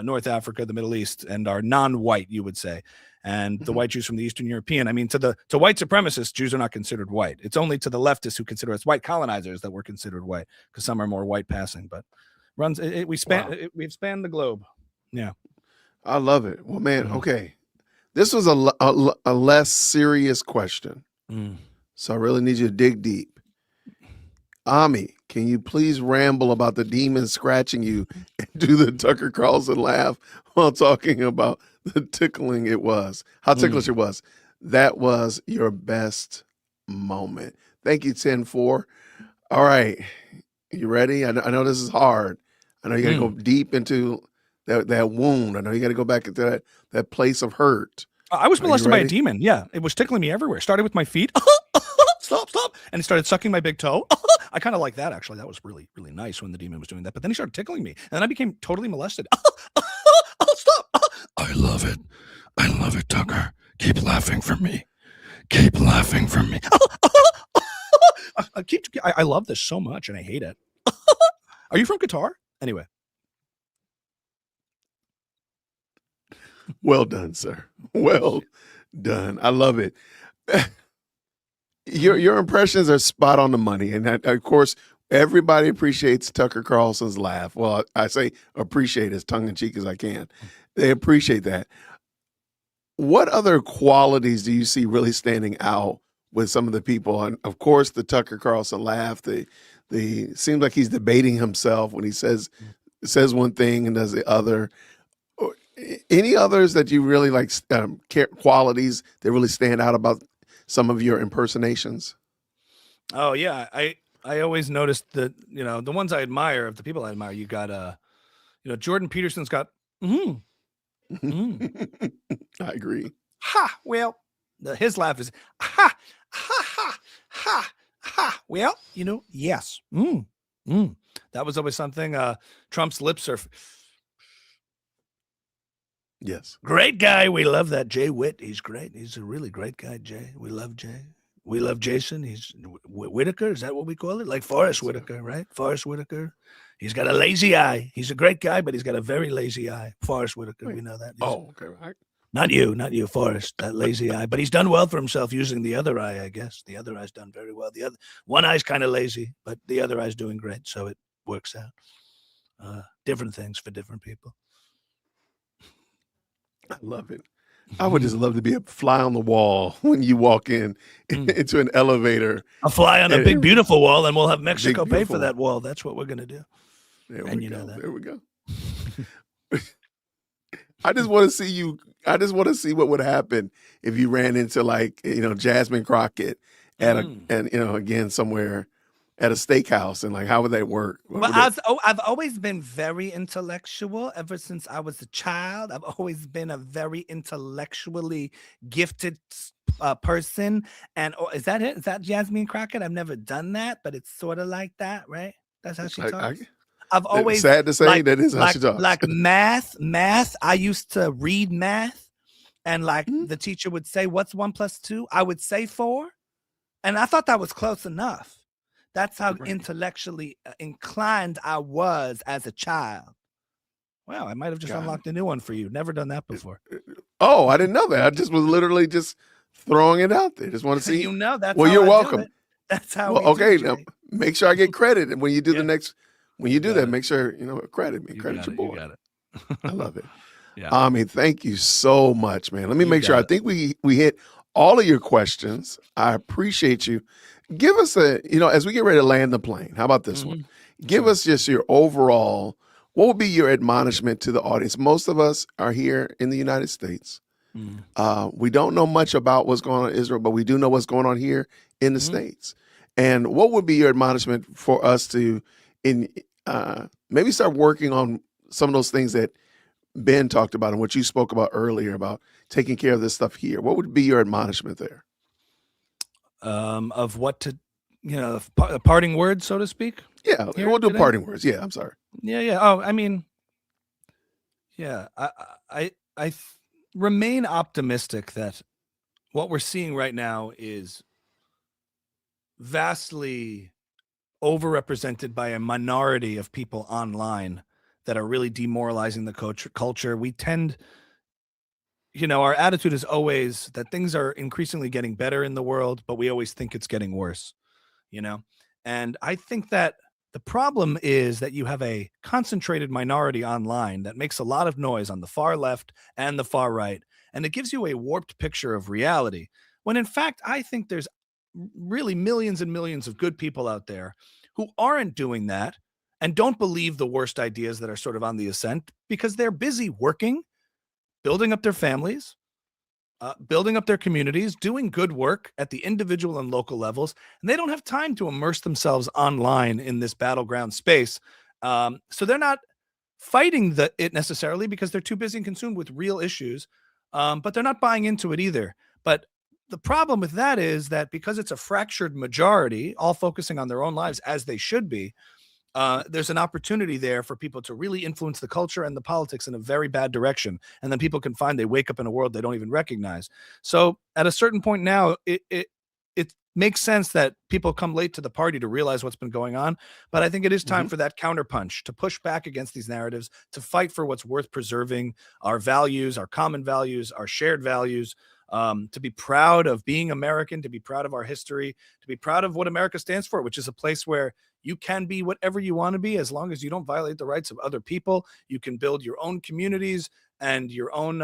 North Africa, the Middle East, and are non-white, you would say. And the white Jews from the Eastern European, I mean, to white supremacists, Jews are not considered white. It's only to the leftists who consider us white colonizers that we're considered white, because some are more white passing. But we've spanned the globe. Yeah, I love it. Well, man, okay, this was a less serious question, so I really need you to dig deep. Ammy, can you please ramble about the demon scratching you and do the Tucker Carlson laugh while talking about the tickling it was, how ticklish it was? That was your best moment. Thank you, 10-4. All right, you ready? I know this is hard. I know you got to go deep into that wound. I know you got to go back into that place of hurt. I was molested by a demon. Yeah, it was tickling me everywhere. Started with my feet. Stop. And he started sucking my big toe. I kind of like that, actually. That was really, really nice when the demon was doing that. But then he started tickling me, and then I became totally molested. Stop. I love it. I love it, Tucker. Keep laughing for me. Keep laughing for me. I love this so much, and I hate it. Are you from Qatar? Anyway. Well done, sir. Well done. I love it. Your impressions are spot on the money. And of course, everybody appreciates Tucker Carlson's laugh. Well, I say appreciate as tongue-in-cheek as I can. They appreciate that. What other qualities do you see really standing out with some of the people? And of course, the Tucker Carlson laugh, the seems like he's debating himself when he says one thing and does the other. Any others that you really like, qualities that really stand out about some of your impersonations? Oh yeah, I always noticed that the ones I admire, of the people I admire, you got Jordan Peterson's got I agree. Ha! Well, his laugh is ha ha ha ha ha. Well, yes. That was always something. Trump's lips are. Yes. Great guy. We love that. Jay Witt. He's great. He's a really great guy, Jay. We love Jay. We love Jason. He's Whitaker. Is that what we call it? Like Forrest Whitaker, right? Forrest Whitaker. He's got a lazy eye. He's a great guy, but he's got a very lazy eye. Forrest Whitaker. We know that. Okay. Right. Not you, Forrest, that lazy eye. But he's done well for himself using the other eye, I guess. The other eye's done very well. The other one eye's kind of lazy, but the other eye's doing great. So it works out. Different things for different people. I love it. I would just love to be a fly on the wall when you walk into an elevator. A fly on a big, beautiful wall, and we'll have Mexico pay for that wall. That's what we're going to do. There we go. There we go. I just want to see you. I just want to see what would happen if you ran into Jasmine Crockett at again somewhere at a steakhouse, and how would that work? Well, I've always been very intellectual ever since I was a child. I've always been a very intellectually gifted person. And is that it? Is that Jasmine Crockett? I've never done that, but it's sort of like that, right? That's how she talks. I've always sad to say that is how she talks. Like math. I used to read math, and the teacher would say, "What's 1 + 2?" I would say 4, and I thought that was close enough. That's how intellectually inclined I was as a child. Wow, I might have just unlocked a new one for you. Never done that before. Oh, I didn't know that. I just was literally just throwing it out there. Just want to see. That's well, how you're I welcome. Do it. That's how. Well, okay, now make sure I get credit, and when you do the next, when you do that, make sure credit me. Credit your boy. You got it. I love it. Yeah. Thank you so much, man. Let me make sure. I think we hit all of your questions. I appreciate you. Give us as we get ready to land the plane, how about this one? Give us just your overall what would be your admonishment to the audience? Most of us are here in the United States. We don't know much about what's going on in Israel, but we do know what's going on here in the States. And what would be your admonishment for us to maybe start working on some of those things that Ben talked about and what you spoke about earlier about taking care of this stuff here? What would be your admonishment there? Of what to, a parting word, so to speak? Yeah, Here we'll do today? parting words. Yeah, I'm sorry. Yeah. Oh, I mean, yeah, I remain optimistic that what we're seeing right now is vastly overrepresented by a minority of people online that are really demoralizing the culture. We tend, our attitude is always that things are increasingly getting better in the world, but we always think it's getting worse, And I think that the problem is that you have a concentrated minority online that makes a lot of noise on the far left and the far right, and it gives you a warped picture of reality. When in fact, I think there's really millions and millions of good people out there who aren't doing that and don't believe the worst ideas that are sort of on the ascent because they're busy working, building up their families, building up their communities, doing good work at the individual and local levels, and they don't have time to immerse themselves online in this battleground space. So they're not fighting it necessarily because they're too busy and consumed with real issues, but they're not buying into it either. But the problem with that is that because it's a fractured majority, all focusing on their own lives as they should be, there's an opportunity there for people to really influence the culture and the politics in a very bad direction. And then people can find they wake up in a world they don't even recognize. So at a certain point now, it makes sense that people come late to the party to realize what's been going on. But I think it is time for that counterpunch, to push back against these narratives, to fight for what's worth preserving, our values, our common values, our shared values, to be proud of being American, to be proud of our history, to be proud of what America stands for, which is a place where you can be whatever you want to be as long as you don't violate the rights of other people. You can build your own communities and your own,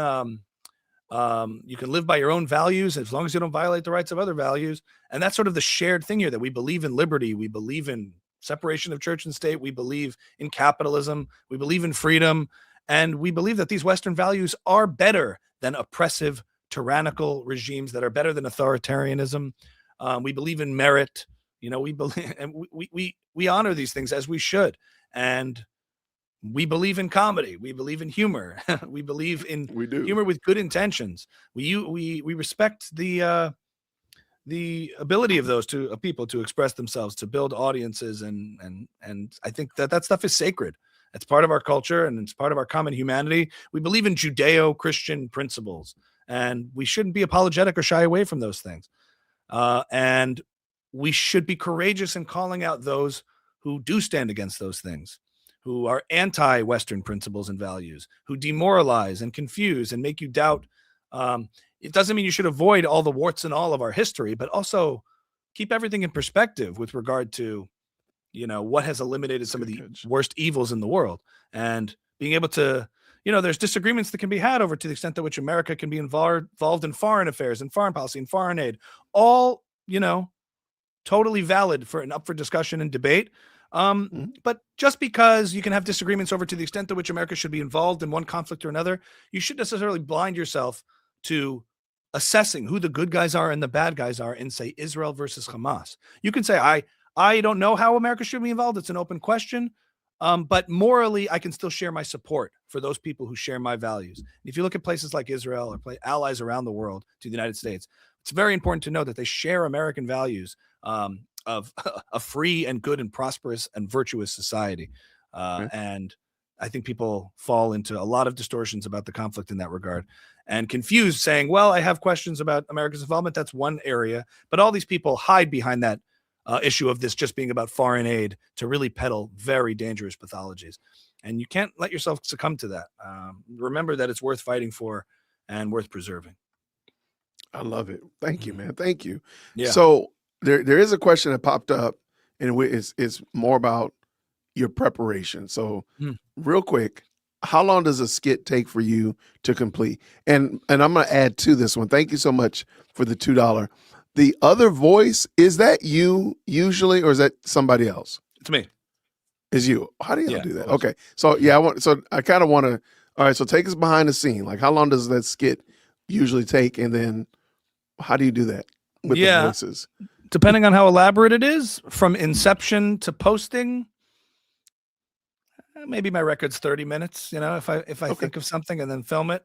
you can live by your own values as long as you don't violate the rights of other values. And that's sort of the shared thing here, that we believe in liberty. We believe in separation of church and state. We believe in capitalism. We believe in freedom. And we believe that these Western values are better than oppressive, tyrannical regimes, that are better than authoritarianism. We believe in merit. We believe, and we honor these things as we should. And we believe in comedy. We believe in humor. We believe in humor with good intentions. We respect the ability of those people to express themselves, to build audiences, and I think that stuff is sacred. It's part of our culture and it's part of our common humanity. We believe in Judeo-Christian principles, and we shouldn't be apologetic or shy away from those things. And we should be courageous in calling out those who do stand against those things, who are anti-Western principles and values, who demoralize and confuse and make you doubt. It doesn't mean you should avoid all the warts and all of our history, but also keep everything in perspective with regard to, what has eliminated some of the worst evils in the world. And being able to, there's disagreements that can be had over to the extent to which America can be involved in foreign affairs and foreign policy and foreign aid, all, totally valid and up for discussion and debate. But just because you can have disagreements over to the extent to which America should be involved in one conflict or another, you shouldn't necessarily blind yourself to assessing who the good guys are and the bad guys are in, say, Israel versus Hamas. You can say, I don't know how America should be involved. It's an open question. But morally, I can still share my support for those people who share my values. And if you look at places like Israel or allies around the world to the United States, it's very important to know that they share American values of a free and good and prosperous and virtuous society. And I think people fall into a lot of distortions about the conflict in that regard and confused, saying, well, I have questions about America's involvement. That's one area. But all these people hide behind that issue of this just being about foreign aid to really peddle very dangerous pathologies. And you can't let yourself succumb to that. Remember that it's worth fighting for and worth preserving. I love it. Thank you, man. Thank you. Yeah. So there is a question that popped up, and it's more about your preparation. So real quick, how long does a skit take for you to complete? And I'm going to add to this one. Thank you so much for the $2. The other voice, is that you usually, or is that somebody else? It's me. Is you. How do y'all Yeah, do that? voice. Okay. So I kind of want to, all right, so take us behind the scene. Like how long does that skit usually take? And then how do you do that with the Yeah. voices? Depending on how elaborate it is, from inception to posting, maybe my record's 30 minutes, if I Okay. think of something and then film it,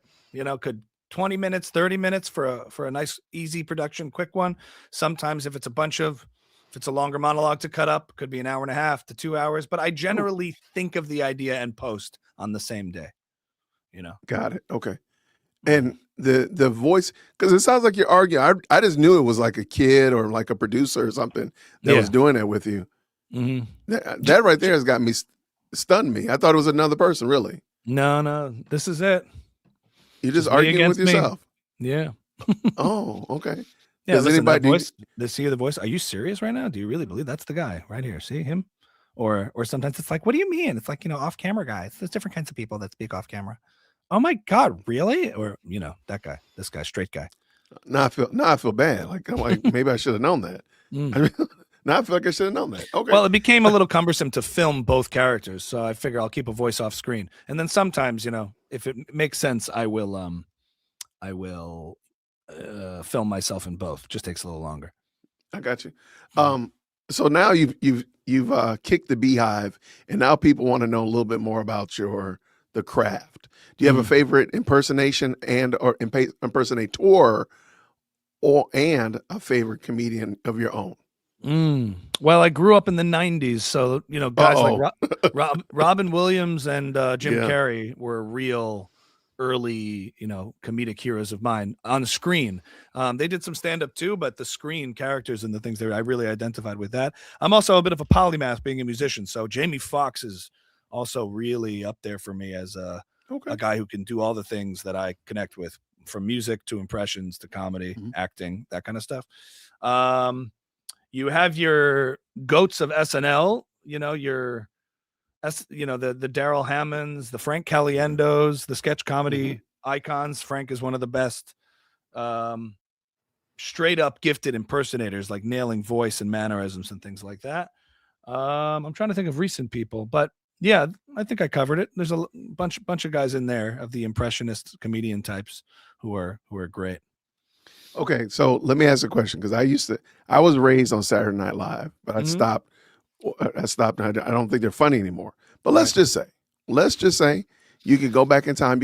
could 20 minutes, 30 minutes for a nice easy production, quick one. Sometimes if it's a longer monologue to cut up, could be an hour and a half to 2 hours, but I generally think of the idea and post on the same day, Got it. Okay. And the voice, because it sounds like you're arguing. I just knew it was like a kid or like a producer or something that was Yeah. doing that with you. Mhm. That right there has got me stunned me. I thought it was another person. Really, No, this is it. you just Just me arguing with against me. yourself. Yeah. Oh, okay. Yeah, Does listen, that anybody- voice, see the voice? Are you serious right now? Do you really believe that's the guy right here? See him? Or sometimes it's like, what do you mean? It's like, off camera guys. There's different kinds of people that speak off camera. Oh my God, really? Or, that guy, this guy, straight guy. Now I feel bad. Like I'm like maybe I should have known that. Mm. I mean, now I feel like I should have known that. Okay. Well, it became a little cumbersome to film both characters, so I figure I'll keep a voice off screen. And then sometimes, if it makes sense, I will film myself in both. Just takes a little longer. I got you. So now you've kicked the beehive, and now people want to know a little bit more about the craft. Do you have a favorite impersonation or impersonator, and a favorite comedian of your own? Well, I grew up in the 90s, so guys Uh-oh. like Robin Williams and Jim Yeah. Carrey were real early, comedic heroes of mine on the screen. They did some stand-up too, but the screen characters and the things there, I really identified with that. I'm also a bit of a polymath being a musician, so Jamie Foxx is also really up there for me as a guy who can do all the things that I connect with, from music to impressions to comedy, acting, that kind of stuff. You have your goats of SNL, your the Daryl Hammonds, the Frank Caliendos, the sketch comedy icons. Frank is one of the best straight up gifted impersonators, like nailing voice and mannerisms and things like that. I'm trying to think of recent people, but yeah, I think I covered it. There's a bunch of guys in there of the impressionist comedian types who are great. Okay, so let me ask a question, because I was raised on Saturday Night Live, but I stopped. I don't think they're funny anymore. But let's just say you could go back in time.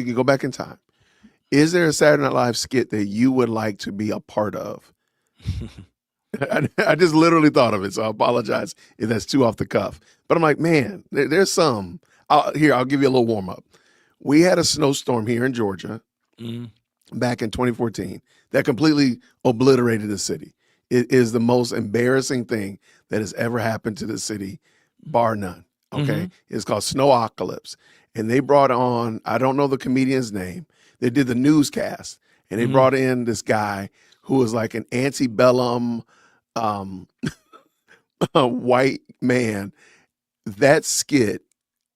Is there a Saturday Night Live skit that you would like to be a part of? I just literally thought of it, so I apologize if that's too off the cuff. But I'm like, man, there's some. I'll give you a little warm up. We had a snowstorm here in Georgia back in 2014 that completely obliterated the city. It is the most embarrassing thing that has ever happened to the city, bar none. Okay. It's called Snowocalypse. And they brought on, I don't know the comedian's name. They did the newscast, and they brought in this guy who was like an antebellum white man. That skit,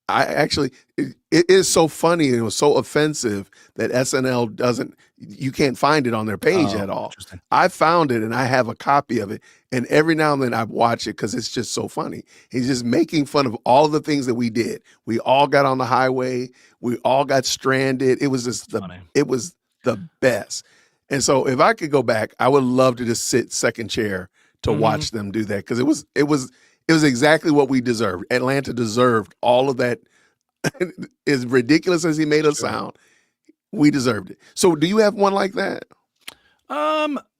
it is so funny, and it was so offensive that SNL you can't find it on their page at all. I found it, and I have a copy of it, and every now and then I watch it because it's just so funny. He's just making fun of all the things that we did. We all got on the highway. We all got stranded. It was just it was the best. And so if I could go back, I would love to just sit second chair to watch them do that, because it was exactly what we deserved. Atlanta deserved all of that. As ridiculous as he made us sound, we deserved it. So do you have one like that?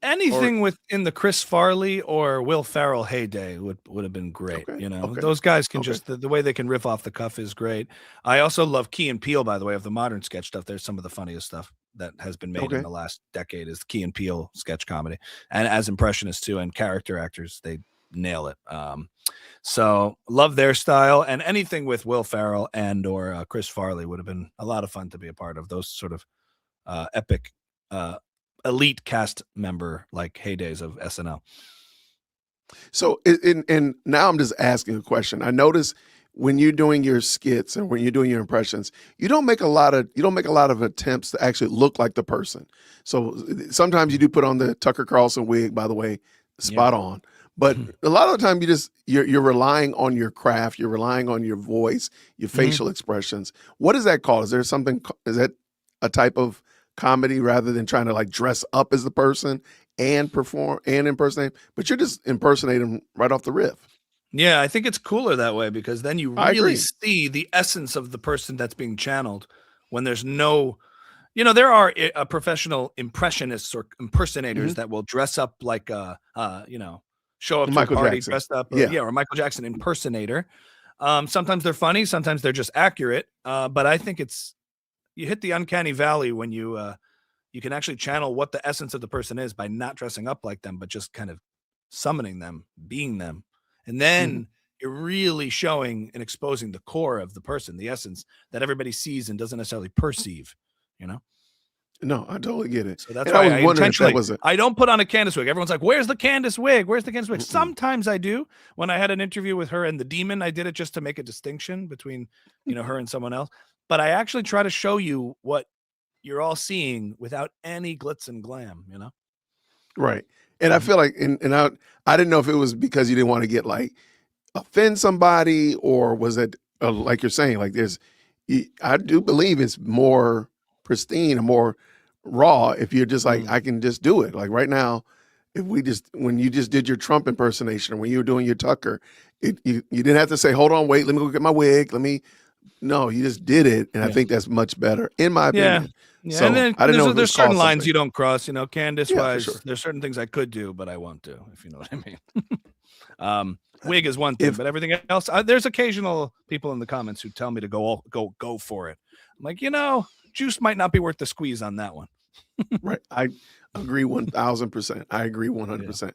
Anything within the Chris Farley or Will Ferrell heyday would have been great. Those guys can just, the way they can riff off the cuff is great. I also love Key and Peele, by the way, of the modern sketch stuff. There's some of the funniest stuff that has been made in the last decade is Key and Peele sketch comedy, and as impressionists too, and character actors, they nail it. So love their style, and anything with Will Ferrell and or Chris Farley would have been a lot of fun to be a part of. Those sort of epic elite cast member like heydays of SNL. So and now I'm just asking a question. I notice when you're doing your skits and when you're doing your impressions, you don't make a lot of attempts to actually look like the person. So sometimes you do put on the Tucker Carlson wig, by the way, spot on. But a lot of the time, you're relying on your craft, you're relying on your voice, your facial expressions. What is that called? Is there something? Is that a type of comedy rather than trying to like dress up as the person and perform and impersonate? But you're just impersonating right off the riff. Yeah, I think it's cooler that way because then you I really agree. see the essence of the person that's being channeled when there's no, there are professional impressionists or impersonators that will dress up like show up to a Michael party Jackson. dressed up, Yeah. or Michael Jackson impersonator. Sometimes they're funny, sometimes they're just accurate. But I think you hit the uncanny valley when you can actually channel what the essence of the person is by not dressing up like them, but just kind of summoning them, being them. And then you're really showing and exposing the core of the person, the essence that everybody sees and doesn't necessarily perceive, No, I totally get it. So that's And why I was I wondering if that intentionally, was a I don't put on a Candace wig. Everyone's like, where's the Candace wig? Where's the Candace wig? Sometimes I do. When I had an interview with her and the demon, I did it just to make a distinction between, her and someone else. But I actually try to show you what you're all seeing without any glitz and glam, right. And I feel like, and I didn't know if it was because you didn't want to get like offend somebody, or was it like you're saying, like I do believe it's more pristine and more raw if you're just like, I can just do it. Like right now, when you just did your Trump impersonation, or when you were doing your Tucker, you didn't have to say, hold on, wait, let me go get my wig. No, you just did it. And I think that's much better, in my opinion. Yeah, So and then I didn't know if it there's was certain called lines something. you don't cross, Candace Yeah, for wise. sure. There's certain things I could do, but I won't do, if you know what I mean. Wig is one thing, but everything else, there's occasional people in the comments who tell me to go for it. I'm like, juice might not be worth the squeeze on that one. Right. I agree 1,000%. I agree 100%.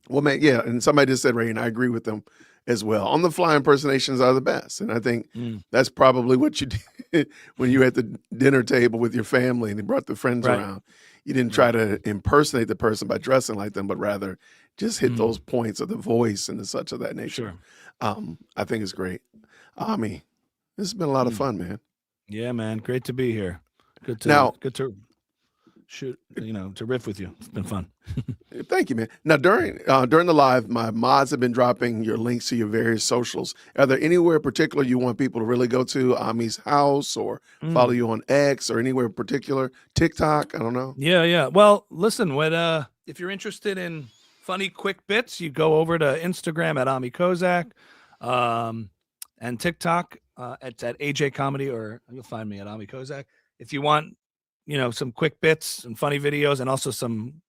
Well, man, yeah. And somebody just said, Ray, and I agree with them as well. On the fly impersonations are the best. And I think that's probably what you did when you were at the dinner table with your family and you brought the friends around. You didn't try to impersonate the person by dressing like them, but rather just hit those points of the voice and such of that nature. I think it's great. Ammy, this has been a lot of fun, man. Yeah, man. Great to be here. Good to shoot, to riff with you. It's been fun. Thank you, man. Now, during the live, my mods have been dropping your links to your various socials. Are there anywhere particular you want people to really go to? Ammy's house, or follow you on X, or anywhere particular? TikTok? I don't know. Yeah. Well, listen, if you're interested in funny, quick bits, you go over to Instagram at Ammy Kozak, and TikTok. It's at AJ Comedy, or you'll find me at Ammy Kozak. If you want, some quick bits and funny videos, and also some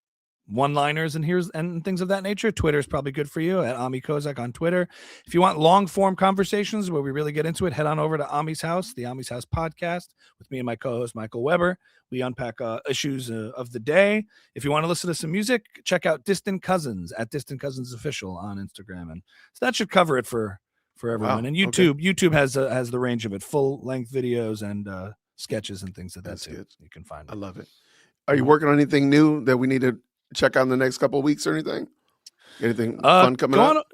one-liners and things of that nature, Twitter is probably good for you, at Ammy Kozak on Twitter. If you want long-form conversations where we really get into it, head on over to Ammy's House, the Ammy's House podcast, with me and my co-host Michael Weber. We unpack issues of the day. If you want to listen to some music, check out Distant Cousins at Distant Cousins Official on Instagram, and so that should cover it for everyone. Wow. And YouTube has the range of it, full-length videos and sketches and things of that too. Good. You can find it. I love it. Are you working on anything new that we need to check out in the next couple of weeks or anything? Anything fun coming up?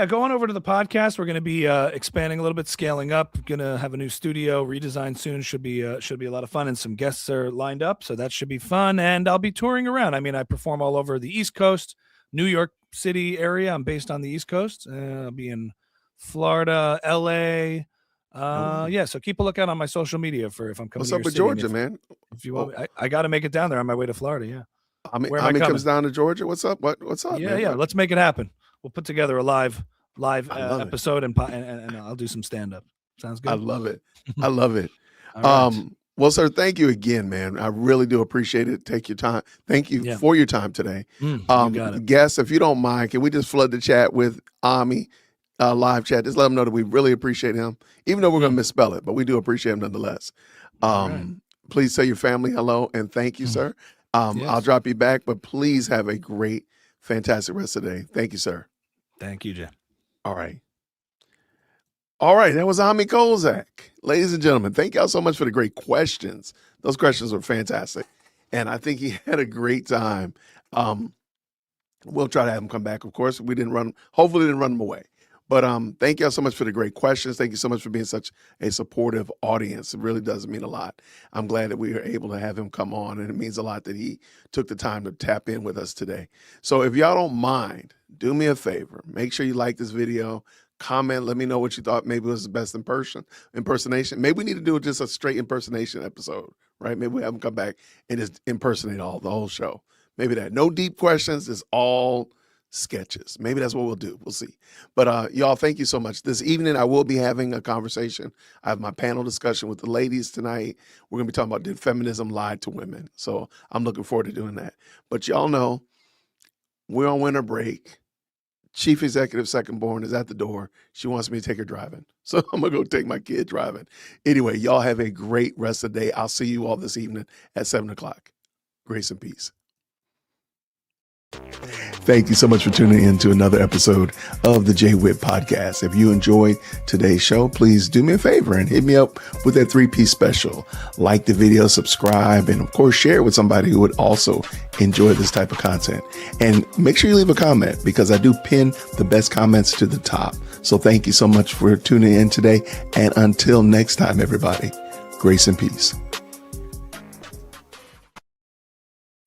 Going over to the podcast. We're going to be expanding a little bit, scaling up. Going to have a new studio redesign soon. Should be a lot of fun, and some guests are lined up, so that should be fun. And I'll be touring around. I mean, I perform all over the East Coast, New York City area. I'm based on the East Coast. I'll be in Florida, LA. So keep a lookout on my social media for if I'm coming. What's to up your with city. Georgia, man? If you want, I got to make it down there on my way to Florida. Yeah. Ammy comes down to Georgia. What's up? What's up? Yeah, man? Let's make it happen. We'll put together a live episode, and I'll do some stand up. Sounds good. I love it. I love it. All right. Well, sir, thank you again, man. I really do appreciate it. Take your time. Thank you for your time today. You got it. Guests, if you don't mind, can we just flood the chat with Ammy? Live chat. Just let him know that we really appreciate him, even though we're going to misspell it, but we do appreciate him nonetheless. Please tell your family hello and thank you, sir. I'll drop you back, but please have a great, fantastic rest of the day. Thank you, sir. Thank you, Jay. All right. That was Ammy Kozak. Ladies and gentlemen, thank y'all so much for the great questions. Those questions were fantastic. And I think he had a great time. We'll try to have him come back, of course. Hopefully didn't run him away. But thank y'all so much for the great questions. Thank you so much for being such a supportive audience. It really does mean a lot. I'm glad that we were able to have him come on, and it means a lot that he took the time to tap in with us today. So if y'all don't mind, do me a favor. Make sure you like this video. Comment. Let me know what you thought maybe was the best impersonation. Maybe we need to do just a straight impersonation episode, right? Maybe we have him come back and just impersonate the whole show. Maybe that. No deep questions. It's all sketches. Maybe that's what we'll do. We'll see. But y'all, thank you so much. This evening, I will be having a conversation. I have my panel discussion with the ladies tonight. We're going to be talking about did feminism lie to women? So I'm looking forward to doing that. But y'all know we're on winter break. Chief Executive Second Born is at the door. She wants me to take her driving. So I'm going to go take my kid driving. Anyway, y'all have a great rest of the day. I'll see you all this evening at 7 o'clock. Grace and peace. Thank you so much for tuning in to another episode of the Jay Witt Podcast. If you enjoyed today's show, please do me a favor and hit me up with that 3-piece special. Like the video, subscribe, and of course, share it with somebody who would also enjoy this type of content. And make sure you leave a comment because I do pin the best comments to the top. So thank you so much for tuning in today. And until next time, everybody, grace and peace.